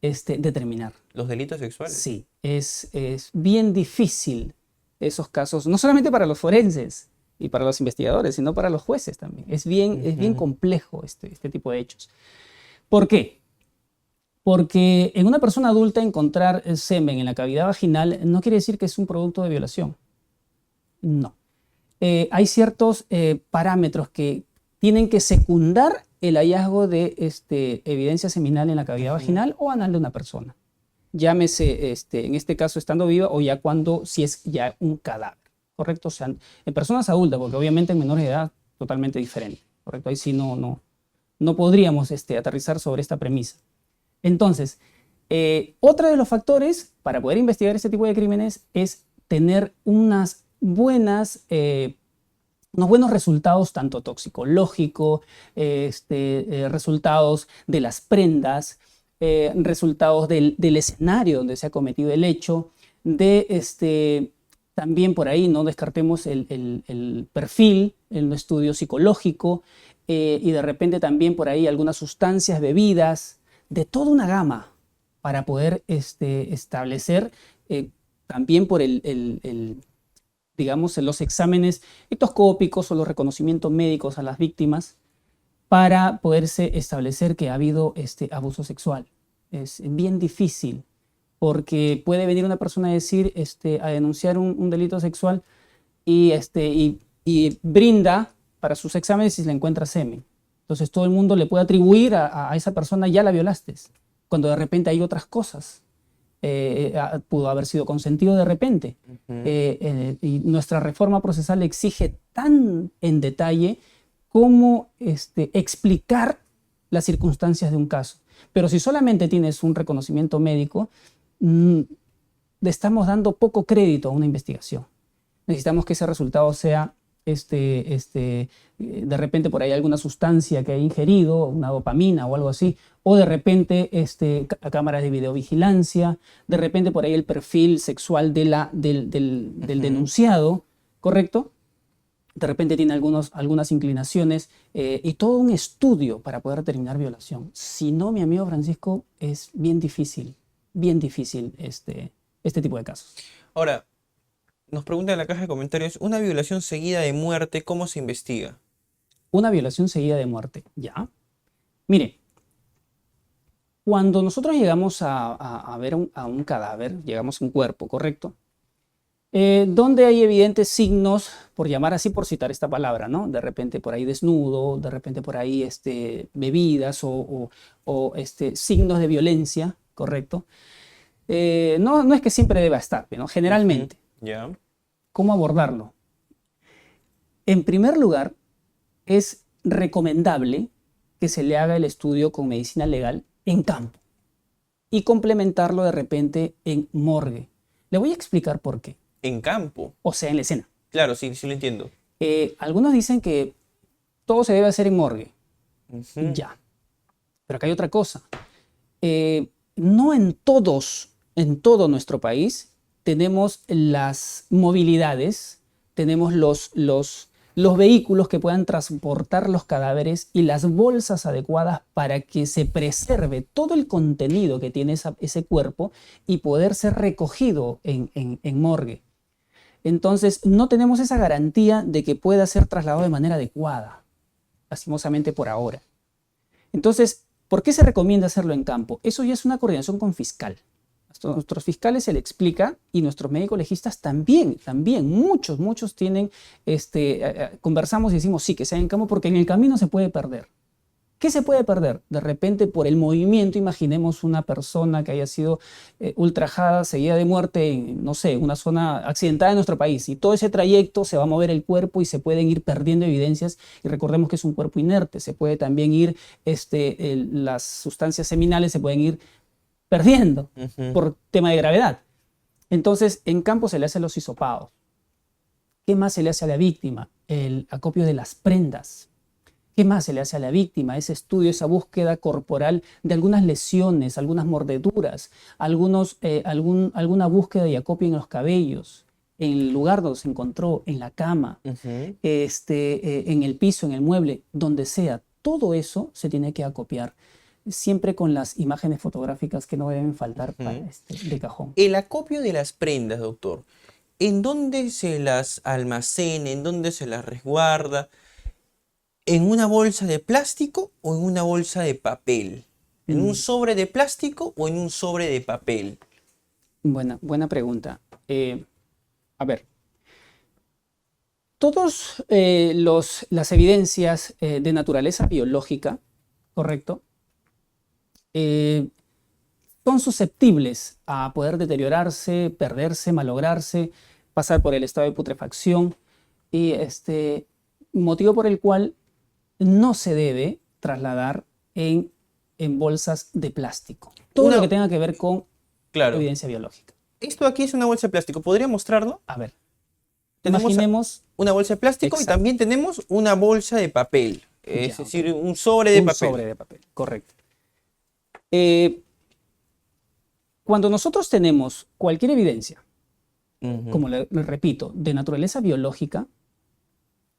determinar. ¿Los delitos sexuales? Sí, es bien difícil esos casos, no solamente para los forenses y para los investigadores, sino para los jueces también. Es bien complejo este tipo de hechos. ¿Por qué? Porque en una persona adulta encontrar semen en la cavidad vaginal no quiere decir que es un producto de violación. No. Hay ciertos parámetros que tienen que secundar el hallazgo de evidencia seminal en la cavidad vaginal o anal de una persona. Llámese, en este caso, estando viva o ya si es ya un cadáver, ¿correcto? O sea, en personas adultas, porque obviamente en menores de edad totalmente diferente, ¿correcto? Ahí sí no podríamos aterrizar sobre esta premisa. Entonces, otro de los factores para poder investigar este tipo de crímenes es tener unos buenos resultados, tanto toxicológicos, resultados de las prendas, resultados del escenario donde se ha cometido el hecho, también por ahí no descartemos el perfil, el estudio psicológico, y de repente también por ahí algunas sustancias, bebidas, de toda una gama para poder establecer también por digamos, los exámenes ectoscópicos o los reconocimientos médicos a las víctimas para poderse establecer que ha habido abuso sexual. Es bien difícil porque puede venir una persona a decir, a denunciar un delito sexual y brinda para sus exámenes y se le encuentra semen. Entonces todo el mundo le puede atribuir a esa persona, ya la violaste, cuando de repente hay otras cosas. Pudo haber sido consentido de repente. Y nuestra reforma procesal exige tan en detalle cómo explicar las circunstancias de un caso. Pero si solamente tienes un reconocimiento médico, le estamos dando poco crédito a una investigación. Necesitamos que ese resultado sea de repente por ahí alguna sustancia que haya ingerido, una dopamina o algo así, o de repente cámaras de videovigilancia, de repente por ahí el perfil sexual del denunciado, ¿correcto? De repente tiene algunas inclinaciones y todo un estudio para poder determinar violación. Si no, mi amigo Francisco, es bien difícil este tipo de casos. Ahora, nos pregunta en la caja de comentarios, ¿una violación seguida de muerte cómo se investiga? Una violación seguida de muerte, ¿ya? Mire, cuando nosotros llegamos a ver a un cadáver, llegamos a un cuerpo, ¿correcto? Donde hay evidentes signos, por llamar así, por citar esta palabra, ¿no? De repente por ahí desnudo, de repente por ahí bebidas o signos de violencia, ¿correcto? No es que siempre deba estar, ¿no? Generalmente. Ya. ¿Cómo abordarlo? En primer lugar, es recomendable que se le haga el estudio con medicina legal en campo y complementarlo de repente en morgue. Le voy a explicar por qué. ¿En campo? O sea, en la escena. Claro, sí lo entiendo. Algunos dicen que todo se debe hacer en morgue. Ya. Pero acá hay otra cosa. No en todo nuestro país tenemos las movilidades, tenemos los vehículos que puedan transportar los cadáveres y las bolsas adecuadas para que se preserve todo el contenido que tiene ese cuerpo y poder ser recogido en morgue. Entonces, no tenemos esa garantía de que pueda ser trasladado de manera adecuada, lastimosamente por ahora. Entonces, ¿por qué se recomienda hacerlo en campo? Eso ya es una coordinación con fiscal. A nuestros fiscales se le explica y nuestros médicos legistas también, muchos tienen, conversamos y decimos sí, que sea en campo porque en el camino se puede perder. ¿Qué se puede perder? De repente por el movimiento, imaginemos una persona que haya sido ultrajada, seguida de muerte en, no sé, una zona accidentada de nuestro país y todo ese trayecto se va a mover el cuerpo y se pueden ir perdiendo evidencias y recordemos que es un cuerpo inerte, se puede también ir, las sustancias seminales se pueden ir perdiendo por tema de gravedad. Entonces, en campo se le hacen los hisopados. ¿Qué más se le hace a la víctima? El acopio de las prendas. ¿Qué más se le hace a la víctima? Ese estudio, esa búsqueda corporal de algunas lesiones, algunas mordeduras, alguna búsqueda y acopio en los cabellos, en el lugar donde se encontró, en la cama, en el piso, en el mueble, donde sea. Todo eso se tiene que acopiar. Siempre con las imágenes fotográficas que no deben faltar para de cajón. El acopio de las prendas, doctor, ¿en dónde se las almacena? ¿En dónde se las resguarda? ¿En una bolsa de plástico o en una bolsa de papel? ¿En un sobre de plástico o en un sobre de papel? Buena pregunta. A ver, todas las evidencias de naturaleza biológica, ¿correcto? Son susceptibles a poder deteriorarse, perderse, malograrse, pasar por el estado de putrefacción y motivo por el cual no se debe trasladar en bolsas de plástico. Todo lo que tenga que ver con evidencia biológica. Esto aquí es una bolsa de plástico. ¿Podría mostrarlo? A ver, imaginemos una bolsa de plástico. Exacto. Y también tenemos una bolsa de papel. Es decir, un sobre de papel. Un sobre de papel, correcto. Cuando nosotros tenemos cualquier evidencia, como le repito, de naturaleza biológica,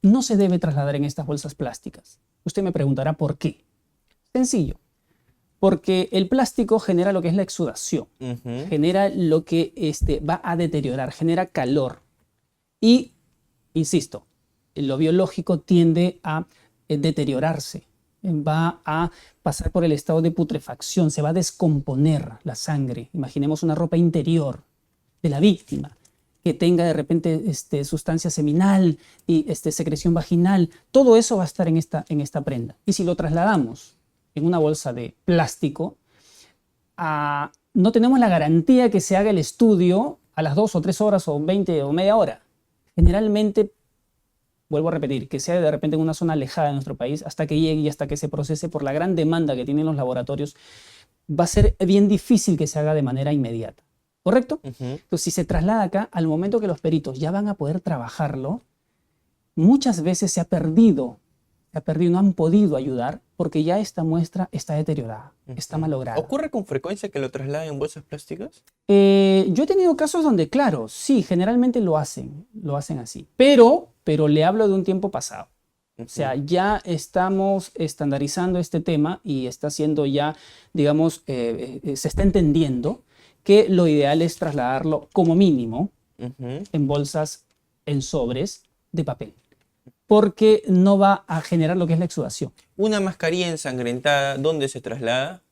no se debe trasladar en estas bolsas plásticas. Usted me preguntará por qué. Sencillo. Porque el plástico genera lo que es la exudación, genera lo que va a deteriorar, genera calor. Y, insisto, lo biológico tiende a deteriorarse, va a pasar por el estado de putrefacción, se va a descomponer la sangre. Imaginemos una ropa interior de la víctima. que tenga de repente sustancia seminal y secreción vaginal, todo eso va a estar en esta prenda. Y si lo trasladamos en una bolsa de plástico, no tenemos la garantía que se haga el estudio a las 2 o 3 horas o 20 o media hora. Generalmente, vuelvo a repetir, que sea de repente en una zona alejada de nuestro país, hasta que llegue y hasta que se procese por la gran demanda que tienen los laboratorios, va a ser bien difícil que se haga de manera inmediata. ¿Correcto? Entonces, si se traslada acá, al momento que los peritos ya van a poder trabajarlo, muchas veces se ha perdido, no han podido ayudar porque ya esta muestra está deteriorada, está malograda. ¿Ocurre con frecuencia que lo trasladen en bolsas plásticas? Yo he tenido casos donde, claro, sí, generalmente lo hacen así, pero le hablo de un tiempo pasado. O sea, ya estamos estandarizando este tema y está siendo ya, digamos, se está entendiendo que lo ideal es trasladarlo como mínimo en bolsas, en sobres de papel, porque no va a generar lo que es la exudación. Una mascarilla ensangrentada, ¿dónde se traslada?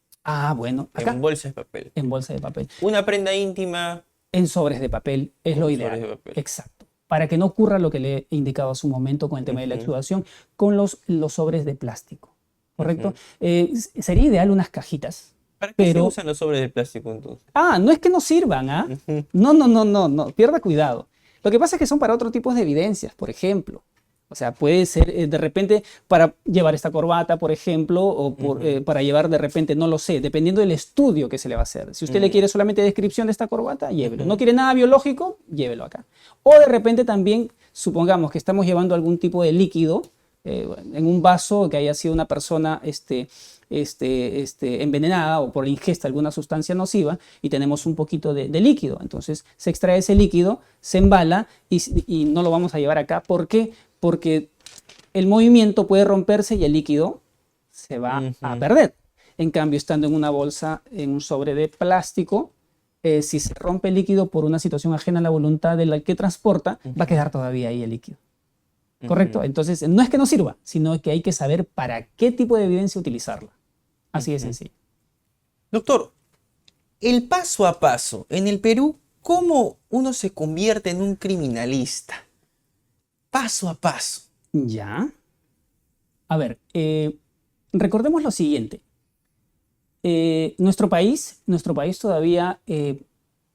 Bueno, acá. En bolsas de papel. En bolsa de papel. Una prenda íntima. En sobres de papel es lo ideal. Sobres de papel. Exacto. Para que no ocurra lo que le he indicado hace un momento con el tema de la exudación, con los sobres de plástico. ¿Correcto? Sería ideal unas cajitas. ¿Para qué se usan los sobres de plástico entonces? No es que no sirvan, No, pierda cuidado. Lo que pasa es que son para otro tipo de evidencias, por ejemplo. O sea, puede ser de repente para llevar esta corbata, por ejemplo, o para llevar de repente, no lo sé, dependiendo del estudio que se le va a hacer. Si usted le quiere solamente descripción de esta corbata, llévelo. No quiere nada biológico, llévelo acá. O de repente también, supongamos que estamos llevando algún tipo de líquido en un vaso que haya sido una persona envenenada o por ingesta de alguna sustancia nociva y tenemos un poquito de líquido. Entonces se extrae ese líquido, se embala y no lo vamos a llevar acá. ¿Por qué? Porque el movimiento puede romperse y el líquido se va a perder. En cambio, estando en una bolsa, en un sobre de plástico, si se rompe el líquido por una situación ajena a la voluntad de la que transporta, va a quedar todavía ahí el líquido. ¿Correcto? Entonces, no es que no sirva, sino que hay que saber para qué tipo de evidencia utilizarla. Así de sencillo. Doctor, el paso a paso. En el Perú, ¿cómo uno se convierte en un criminalista? Paso a paso. Ya. A ver, recordemos lo siguiente. Nuestro país todavía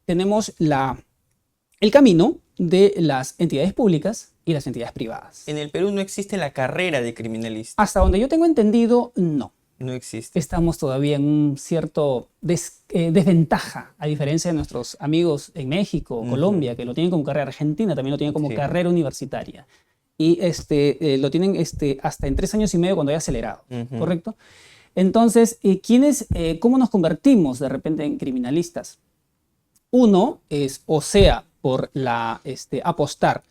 tenemos el camino de las entidades públicas y las entidades privadas. En el Perú no existe la carrera de criminalista. Hasta donde yo tengo entendido, no. No existe. Estamos todavía en un cierto desventaja, a diferencia de nuestros amigos en México, Colombia, que lo tienen como carrera. Argentina también lo tienen como carrera universitaria. Y lo tienen hasta en 3 años y medio cuando hay acelerado, ¿correcto? Entonces, ¿cómo nos convertimos de repente en criminalistas? Uno es, o sea, por apostar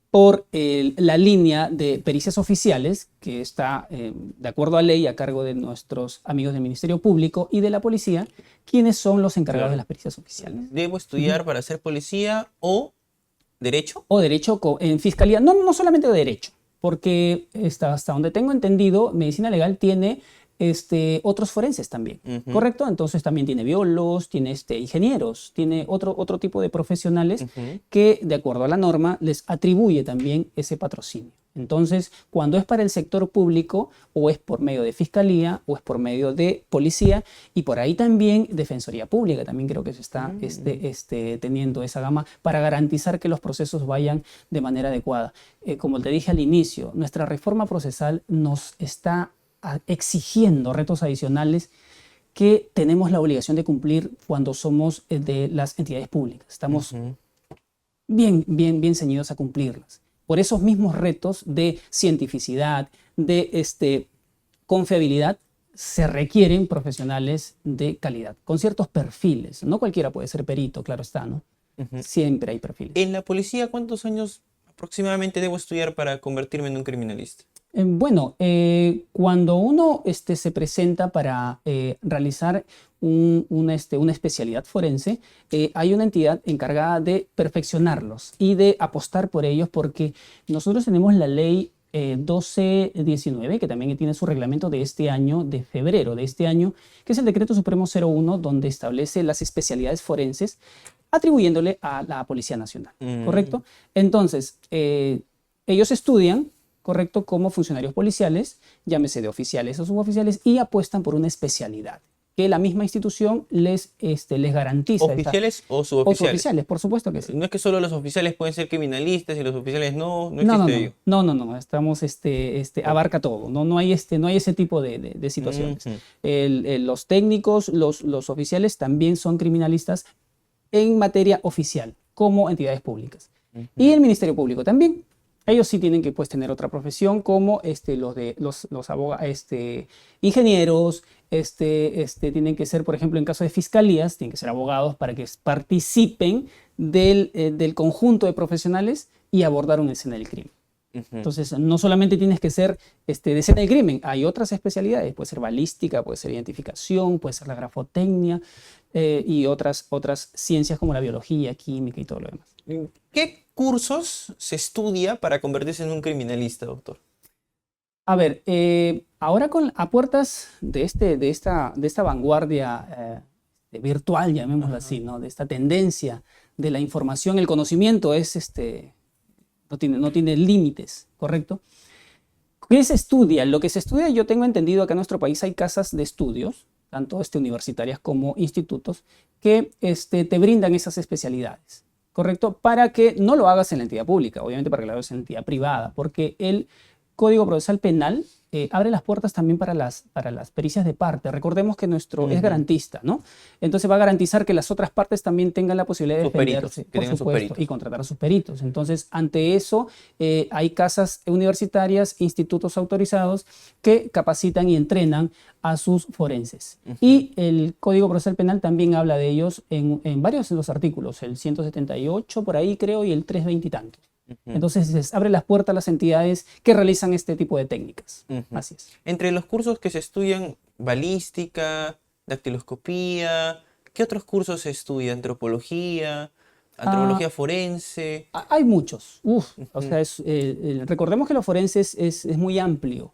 por la línea de pericias oficiales, que está, de acuerdo a ley, a cargo de nuestros amigos del Ministerio Público y de la Policía, quienes son los encargados de las pericias oficiales. ¿Debo estudiar para ser policía o derecho? O derecho en fiscalía. No solamente de derecho, porque hasta donde tengo entendido, medicina legal tiene otros forenses también, ¿correcto? Entonces también tiene biólogos, tiene ingenieros, tiene otro tipo de profesionales que, de acuerdo a la norma, les atribuye también ese patrocinio. Entonces, cuando es para el sector público, o es por medio de fiscalía, o es por medio de policía, y por ahí también defensoría pública, también creo que se está teniendo esa gama para garantizar que los procesos vayan de manera adecuada. Como te dije al inicio, nuestra reforma procesal nos está exigiendo retos adicionales que tenemos la obligación de cumplir cuando somos de las entidades públicas. Estamos bien ceñidos a cumplirlas. Por esos mismos retos de cientificidad, de confiabilidad, se requieren profesionales de calidad, con ciertos perfiles. No cualquiera puede ser perito, claro está, ¿no? Siempre hay perfiles. En la policía, ¿cuántos años aproximadamente debo estudiar para convertirme en un criminalista? Bueno, cuando uno se presenta para realizar una especialidad forense, hay una entidad encargada de perfeccionarlos y de apostar por ellos, porque nosotros tenemos la ley 1219, que también tiene su reglamento de este año, de febrero de este año, que es el Decreto Supremo 01, donde establece las especialidades forenses atribuyéndole a la Policía Nacional, ¿correcto? Entonces, ellos estudian, ¿correcto?, como funcionarios policiales, llámese de oficiales o suboficiales, y apuestan por una especialidad que la misma institución les garantiza. ¿Oficiales o O suboficiales? suboficiales, por supuesto que sí. No es que solo los oficiales pueden ser criminalistas y los oficiales no, no No, existe ello. no, estamos, abarca todo, no hay ese tipo de situaciones. Los técnicos, los oficiales también son criminalistas en materia oficial, como entidades públicas. Y el Ministerio Público también. Ellos sí tienen que, pues, tener otra profesión, como los abogados, ingenieros, tienen que ser, por ejemplo, en caso de fiscalías, tienen que ser abogados para que participen del conjunto de profesionales y abordar una escena del crimen. Entonces, no solamente tienes que ser de escena del crimen, hay otras especialidades, puede ser balística, puede ser identificación, puede ser la grafotecnia y otras ciencias como la biología, química y todo lo demás. ¿Qué cursos se estudia para convertirse en un criminalista, doctor? A ver, ahora a puertas de esta vanguardia virtual, llamémoslo así, ¿no? De esta tendencia de la información, el conocimiento no tiene límites, ¿correcto? ¿Qué se estudia? Lo que se estudia, yo tengo entendido, acá en nuestro país hay casas de estudios, tanto universitarias como institutos, que te brindan esas especialidades, ¿correcto? Para que no lo hagas en la entidad pública, obviamente para que lo hagas en la entidad privada, porque el Código Procesal Penal abre las puertas también para las pericias de parte. Recordemos que es garantista, ¿no? Entonces va a garantizar que las otras partes también tengan la posibilidad de defenderse, por supuesto, y contratar a sus peritos. Entonces, ante eso, hay casas universitarias, institutos autorizados que capacitan y entrenan a sus forenses. Y el Código Procesal Penal también habla de ellos en varios de los artículos, el 178 por ahí creo y el 320 y tantos. Entonces les abre las puertas a las entidades que realizan este tipo de técnicas. Así es. Entre los cursos que se estudian, balística, dactiloscopía, ¿qué otros cursos se estudia? Antropología, antropología forense. Hay muchos. O sea, recordemos que lo forense es muy amplio.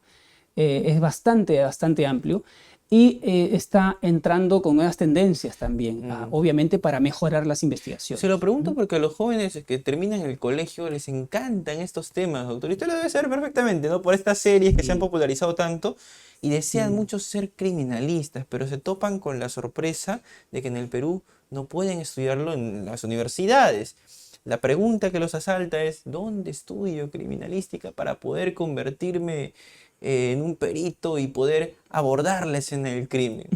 Es bastante amplio. Y está entrando con nuevas tendencias también, obviamente para mejorar las investigaciones. Se lo pregunto porque a los jóvenes que terminan el colegio les encantan estos temas, doctor. Y usted lo debe saber perfectamente, ¿no? Por estas series que se han popularizado tanto y desean mucho ser criminalistas, pero se topan con la sorpresa de que en el Perú no pueden estudiarlo en las universidades. La pregunta que los asalta es, ¿dónde estudio criminalística para poder convertirme en un perito y poder abordar la escena del crimen?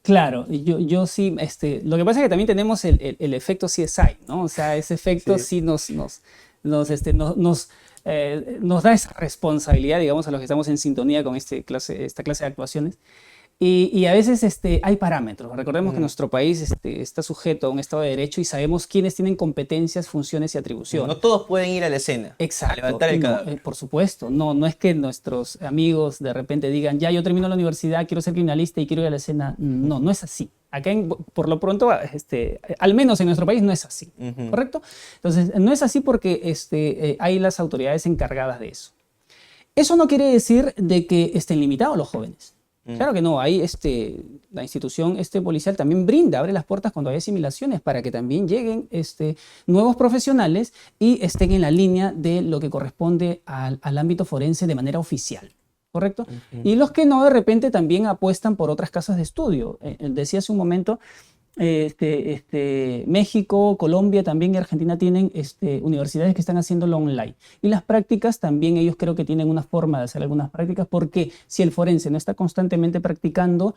Claro, yo sí, lo que pasa es que también tenemos el efecto CSI, ¿no? O sea, ese efecto sí nos da esa responsabilidad, digamos, a los que estamos en sintonía con esta clase de actuaciones. Y a veces hay parámetros. Recordemos que nuestro país está sujeto a un Estado de Derecho y sabemos quiénes tienen competencias, funciones y atribuciones. No todos pueden ir a la escena. Exacto. A levantar el cadáver. Por supuesto. No es que nuestros amigos de repente digan, ya yo termino la universidad, quiero ser criminalista y quiero ir a la escena. No es así. Acá, por lo pronto, al menos en nuestro país no es así. ¿Correcto? Entonces, no es así porque hay las autoridades encargadas de eso. Eso no quiere decir de que estén limitados los jóvenes. Claro que no, ahí la institución policial también abre las puertas cuando hay asimilaciones para que también lleguen nuevos profesionales y estén en la línea de lo que corresponde al ámbito forense de manera oficial, ¿correcto? Y los que no, de repente también apuestan por otras casas de estudio. Decía hace un momento, México, Colombia también y Argentina tienen universidades que están haciéndolo online. Y las prácticas también ellos creo que tienen una forma de hacer algunas prácticas porque si el forense no está constantemente practicando,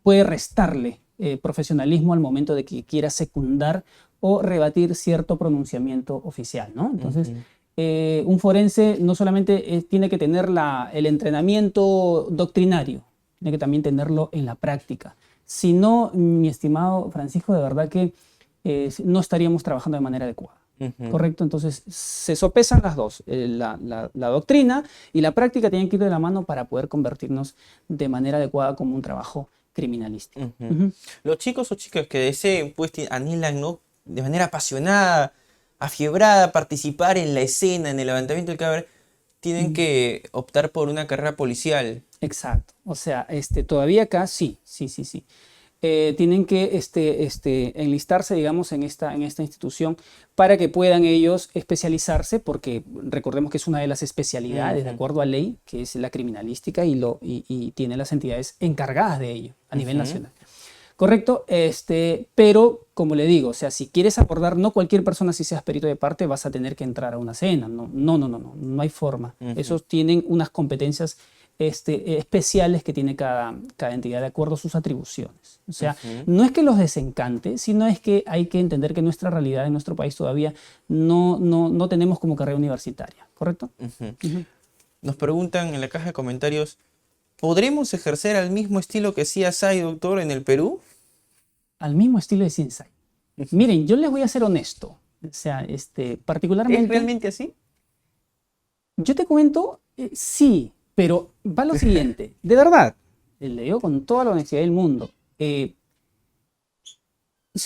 puede restarle profesionalismo al momento de que quiera secundar o rebatir cierto pronunciamiento oficial, ¿no? Entonces, un forense no solamente tiene que tener el entrenamiento doctrinario, tiene que también tenerlo en la práctica. Si no, mi estimado Francisco, de verdad que no estaríamos trabajando de manera adecuada. ¿Correcto? Entonces, se sopesan las dos. La doctrina y la práctica tienen que ir de la mano para poder convertirnos de manera adecuada como un trabajo criminalístico. Los chicos o chicas que deseen, pues anhelan, ¿no?, de manera apasionada, afiebrada, participar en la escena, en el levantamiento del cadáver, tienen que optar por una carrera policial. Exacto. O sea, todavía acá sí. tienen que enlistarse, digamos, en esta institución para que puedan ellos especializarse, porque recordemos que es una de las especialidades, de acuerdo a ley, que es la criminalística, y tiene las entidades encargadas de ello a nivel nacional. Correcto, pero como le digo, o sea, si quieres abordar, no cualquier persona, si seas perito de parte, vas a tener que entrar a una cena. No hay forma. Esos tienen unas competencias especiales que tiene cada entidad de acuerdo a sus atribuciones. O sea, no es que los desencante, sino es que hay que entender que nuestra realidad en nuestro país todavía no tenemos como carrera universitaria, ¿correcto? Nos preguntan en la caja de comentarios, ¿podremos ejercer al mismo estilo que CSI, doctor, en el Perú? Al mismo estilo de CSI. Miren, yo les voy a ser honesto. O sea, particularmente... ¿Es realmente así? Yo te comento, sí, pero va lo siguiente. De verdad, le digo con toda la honestidad del mundo. Si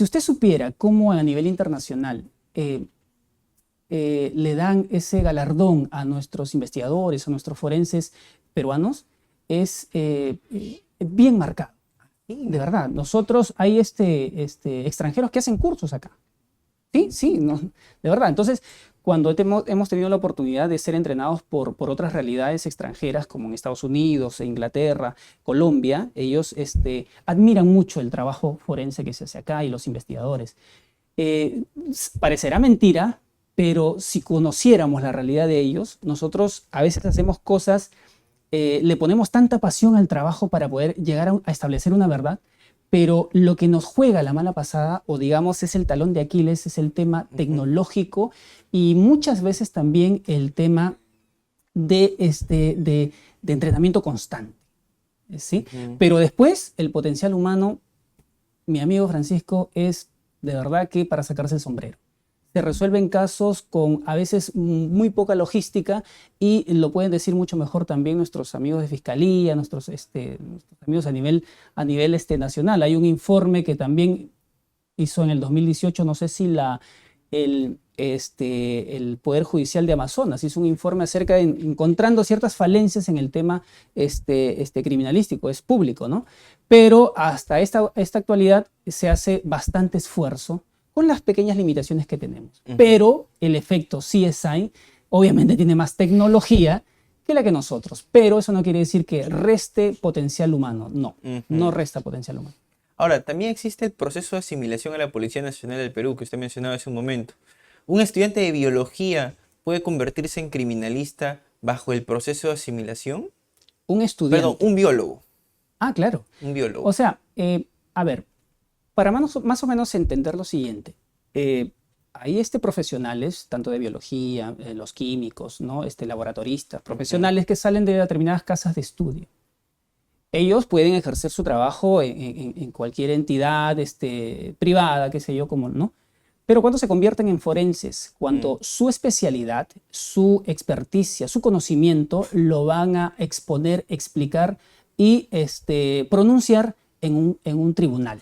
usted supiera cómo a nivel internacional le dan ese galardón a nuestros investigadores, a nuestros forenses peruanos, es bien marcado. De verdad, nosotros hay extranjeros que hacen cursos acá. Sí, no, de verdad. Entonces, cuando hemos tenido la oportunidad de ser entrenados por otras realidades extranjeras, como en Estados Unidos, Inglaterra, Colombia, ellos admiran mucho el trabajo forense que se hace acá y los investigadores. Parecerá mentira, pero si conociéramos la realidad de ellos, nosotros a veces hacemos cosas, le ponemos tanta pasión al trabajo para poder llegar a establecer una verdad, pero lo que nos juega la mala pasada, o digamos es el talón de Aquiles, es el tema tecnológico y muchas veces también el tema de entrenamiento constante, ¿sí? Pero después el potencial humano, mi amigo Francisco, es de verdad que para sacarse el sombrero. Se resuelven casos con a veces muy poca logística y lo pueden decir mucho mejor también nuestros amigos de Fiscalía, nuestros amigos a nivel nacional. Hay un informe que también hizo en el 2018, no sé si el Poder Judicial de Amazonas hizo un informe acerca de encontrando ciertas falencias en el tema criminalístico, es público, ¿no? Pero hasta esta actualidad se hace bastante esfuerzo con las pequeñas limitaciones que tenemos. Pero el efecto CSI obviamente tiene más tecnología que la que nosotros, pero eso no quiere decir que reste potencial humano, no resta potencial humano. Ahora, también existe el proceso de asimilación a la Policía Nacional del Perú, que usted mencionaba hace un momento. ¿Un estudiante de biología puede convertirse en criminalista bajo el proceso de asimilación? Un estudiante. Perdón, un biólogo. Ah, claro. Un biólogo. O sea, a ver, para más o menos entender lo siguiente, hay profesionales, tanto de biología, los químicos, ¿no? Laboratoristas, profesionales que salen de determinadas casas de estudio. Ellos pueden ejercer su trabajo en cualquier entidad privada, qué sé yo, como, ¿no? Pero cuando se convierten en forenses, cuando su especialidad, su experticia, su conocimiento lo van a exponer, explicar y pronunciar en un tribunal.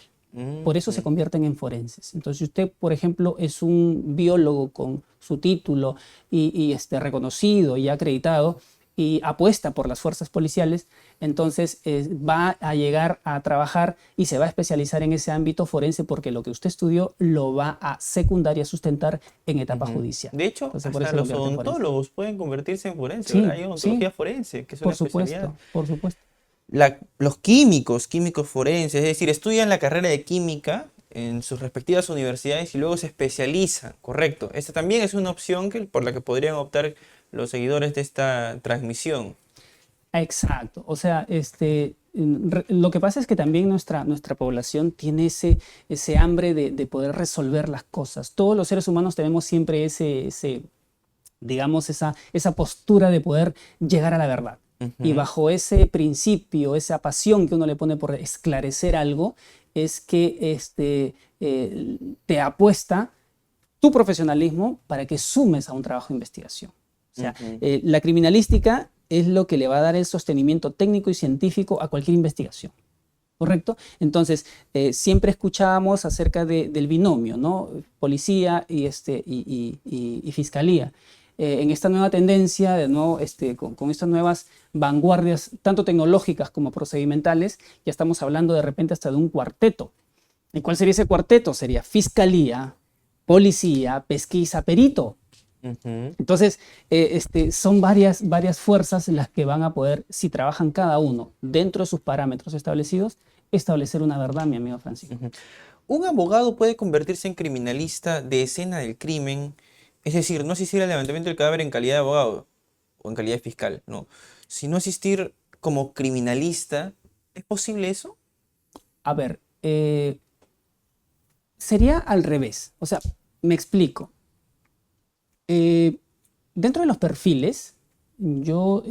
Por eso se convierten en forenses. Entonces, si usted, por ejemplo, es un biólogo con su título y reconocido y acreditado y apuesta por las fuerzas policiales, entonces va a llegar a trabajar y se va a especializar en ese ámbito forense porque lo que usted estudió lo va a secundar y a sustentar en etapa judicial. De hecho, entonces, hasta los odontólogos pueden convertirse en forenses. Sí, hay odontología forense, que es una especialidad. Por supuesto. Los químicos forenses, es decir, estudian la carrera de química en sus respectivas universidades y luego se especializan, correcto. Esta también es una opción por la que podrían optar los seguidores de esta transmisión. Exacto. O sea, lo que pasa es que también nuestra población tiene ese hambre de poder resolver las cosas. Todos los seres humanos tenemos siempre digamos, esa postura de poder llegar a la verdad. Y bajo ese principio, esa pasión que uno le pone por esclarecer algo, es que te apuesta tu profesionalismo para que sumes a un trabajo de investigación. O sea, la criminalística es lo que le va a dar el sostenimiento técnico y científico a cualquier investigación. ¿Correcto? Entonces, siempre escuchábamos acerca del binomio, ¿no? Policía y fiscalía. en esta nueva tendencia, de nuevo, con estas nuevas vanguardias, tanto tecnológicas como procedimentales, ya estamos hablando de repente hasta de un cuarteto. ¿Y cuál sería ese cuarteto? Sería fiscalía, policía, pesquisa, perito. Entonces, son varias fuerzas las que van a poder, si trabajan cada uno dentro de sus parámetros establecidos, establecer una verdad, mi amigo Francisco. ¿Un abogado puede convertirse en criminalista de escena del crimen? Es decir, no asistir al levantamiento del cadáver en calidad de abogado o en calidad de fiscal, no, sino asistir como criminalista. ¿Es posible eso? A ver, sería al revés. O sea, me explico. Dentro de los perfiles, yo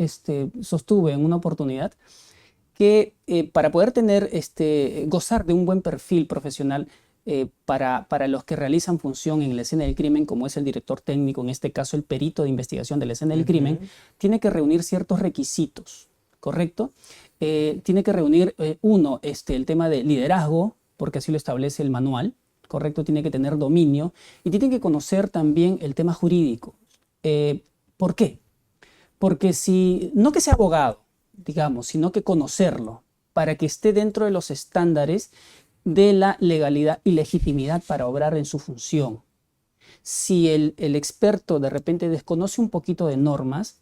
sostuve en una oportunidad que para poder gozar de un buen perfil profesional para los que realizan función en la escena del crimen, como es el director técnico, en este caso el perito de investigación de la escena del crimen, tiene que reunir ciertos requisitos, ¿correcto? Tiene que reunir, uno, el tema de liderazgo, porque así lo establece el manual, ¿correcto? Tiene que tener dominio y tiene que conocer también el tema jurídico. ¿Por qué? Porque no que sea abogado, digamos, sino que conocerlo para que esté dentro de los estándares de la legalidad y legitimidad para obrar en su función. Si el experto de repente desconoce un poquito de normas,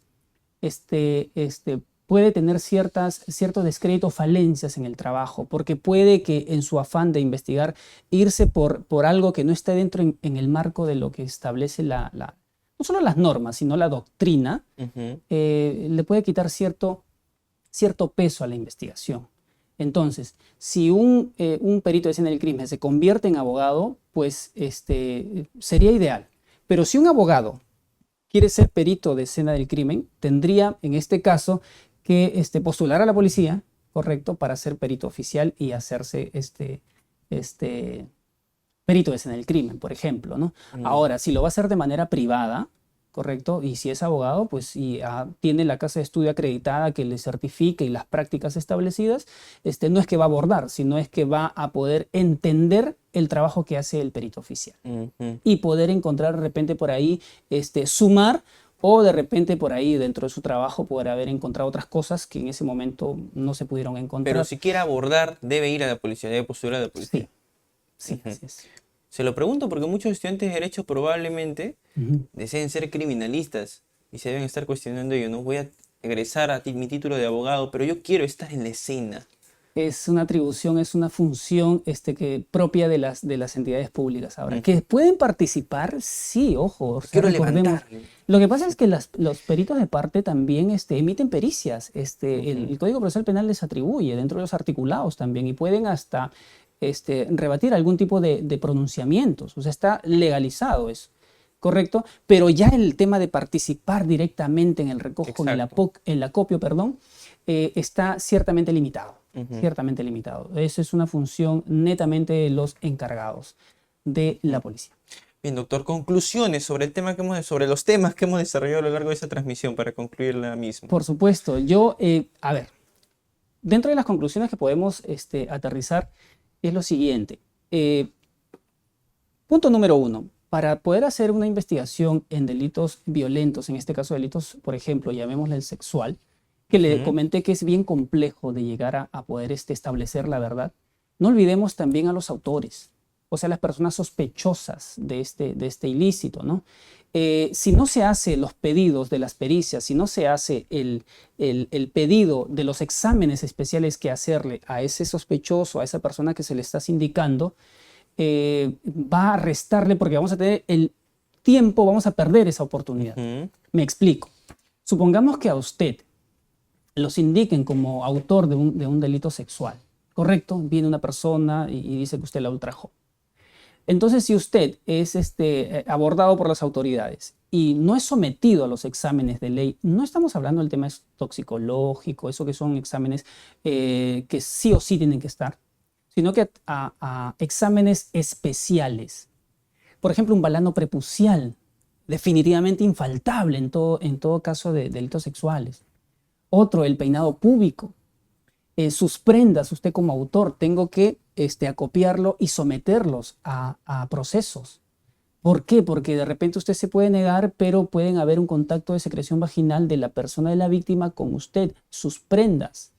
puede tener cierto descrédito, falencias en el trabajo, porque puede que en su afán de investigar irse por algo que no esté dentro en el marco de lo que establece no solo las normas, sino la doctrina, le puede quitar cierto peso a la investigación. Entonces, si un perito de escena del crimen se convierte en abogado, pues sería ideal. Pero si un abogado quiere ser perito de escena del crimen, tendría en este caso que postular a la policía, correcto, para ser perito oficial y hacerse perito de escena del crimen, por ejemplo, ¿no? Ahora, si lo va a hacer de manera privada, correcto, y si es abogado, pues si tiene la casa de estudio acreditada que le certifique y las prácticas establecidas, no es que va a abordar, sino es que va a poder entender el trabajo que hace el perito oficial y poder encontrar de repente por ahí, sumar, o de repente por ahí dentro de su trabajo poder haber encontrado otras cosas que en ese momento no se pudieron encontrar. Pero si quiere abordar, debe ir a la policía, debe postular a la policía. Sí, así es. Se lo pregunto porque muchos estudiantes de Derecho probablemente deseen ser criminalistas y se deben estar cuestionando, yo no voy a egresar a mi título de abogado, pero yo quiero estar en la escena. Es una atribución, es una función propia de las entidades públicas. Ahora, ¿que pueden participar? Sí, ojo. Quiero levantar. Lo que pasa es que los peritos de parte también emiten pericias. El Código Procesal Penal les atribuye dentro de los articulados también y pueden hasta rebatir algún tipo de pronunciamientos. O sea, está legalizado eso. ¿Correcto? Pero ya el tema de participar directamente en el recojo, en el acopio, perdón, está ciertamente limitado. Ciertamente limitado. Eso es una función netamente de los encargados de la policía. Bien, doctor, conclusiones sobre sobre los temas que hemos desarrollado a lo largo de esta transmisión para concluir la misma. Por supuesto. A ver, dentro de las conclusiones que podemos aterrizar es lo siguiente. Punto número 1. Para poder hacer una investigación en delitos violentos, en este caso delitos, por ejemplo, llamémosle el sexual, que le comenté que es bien complejo de llegar a poder establecer la verdad, no olvidemos también a los autores, o sea, las personas sospechosas de este ilícito, ¿no? Si no se hace los pedidos de las pericias, si no se hace el pedido de los exámenes especiales que hacerle a ese sospechoso, a esa persona que se le está indicando, va a restarle porque vamos a tener el tiempo, vamos a perder esa oportunidad. Me explico. Supongamos que a usted los indiquen como autor de un delito sexual, ¿correcto? Viene una persona y dice que usted la ultrajó. Entonces, si usted es abordado por las autoridades y no es sometido a los exámenes de ley, no estamos hablando del tema toxicológico, eso que son exámenes que sí o sí tienen que estar, sino que a exámenes especiales. Por ejemplo, un balano prepucial, definitivamente infaltable en todo caso de delitos sexuales. Otro, el peinado púbico. Sus prendas, usted como autor, tengo que acopiarlo y someterlos a procesos. ¿Por qué? Porque de repente usted se puede negar, pero pueden haber un contacto de secreción vaginal de la persona de la víctima con usted, sus prendas.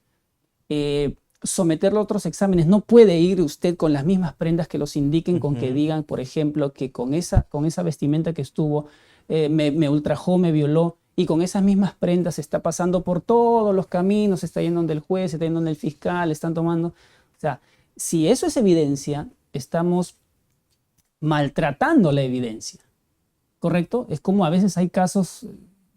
Someterlo a otros exámenes. No puede ir usted con las mismas prendas que los indiquen, con que digan, por ejemplo, que con esa vestimenta que estuvo, me ultrajó, me violó, y con esas mismas prendas está pasando por todos los caminos, está yendo donde el juez, está yendo donde el fiscal, están tomando. O sea, si eso es evidencia, estamos maltratando la evidencia, ¿correcto? Es como a veces hay casos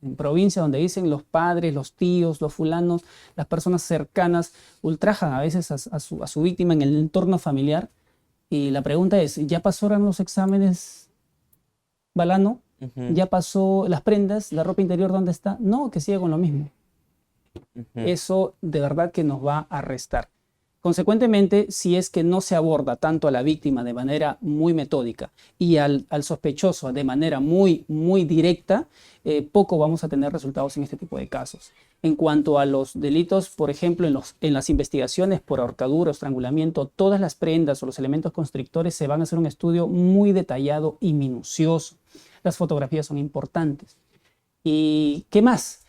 en provincia donde dicen los padres, los tíos, los fulanos, las personas cercanas ultrajan a veces a su víctima en el entorno familiar. Y la pregunta es, ¿ya pasaron los exámenes, Balano? ¿Ya pasó las prendas, la ropa interior, dónde está? No, que siga con lo mismo. Eso de verdad que nos va a restar. Consecuentemente, si es que no se aborda tanto a la víctima de manera muy metódica y al sospechoso de manera muy directa, poco vamos a tener resultados en este tipo de casos. En cuanto a los delitos, por ejemplo, en las investigaciones por ahorcadura o estrangulamiento, todas las prendas o los elementos constrictores se van a hacer un estudio muy detallado y minucioso. Las fotografías son importantes. ¿Y qué más?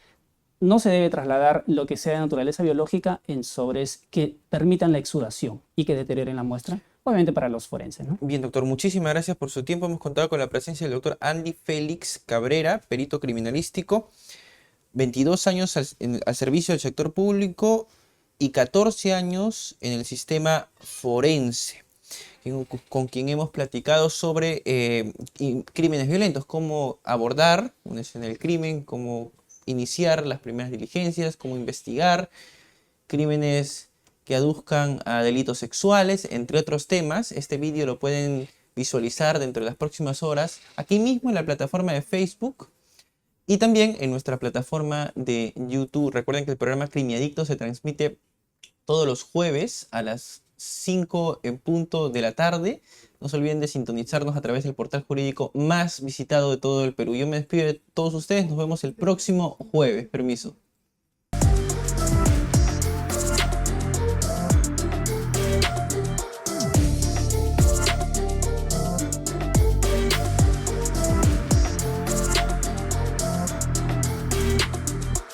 No se debe trasladar lo que sea de naturaleza biológica en sobres que permitan la exudación y que deterioren la muestra, obviamente para los forenses, ¿no? Bien, doctor, muchísimas gracias por su tiempo. Hemos contado con la presencia del doctor Andy Félix Cabrera, perito criminalístico, 22 años al servicio del sector público y 14 años en el sistema forense, con quien hemos platicado sobre crímenes violentos, cómo abordar una escena del crimen, cómo iniciar las primeras diligencias, cómo investigar crímenes que aduzcan a delitos sexuales, entre otros temas. Este vídeo lo pueden visualizar dentro de las próximas horas aquí mismo en la plataforma de Facebook y también en nuestra plataforma de YouTube. Recuerden que el programa Crimiadictos se transmite todos los jueves a las 5 en punto de la tarde. No se olviden de sintonizarnos a través del portal jurídico más visitado de todo el Perú. Yo me despido de todos ustedes. Nos vemos el próximo jueves. Permiso.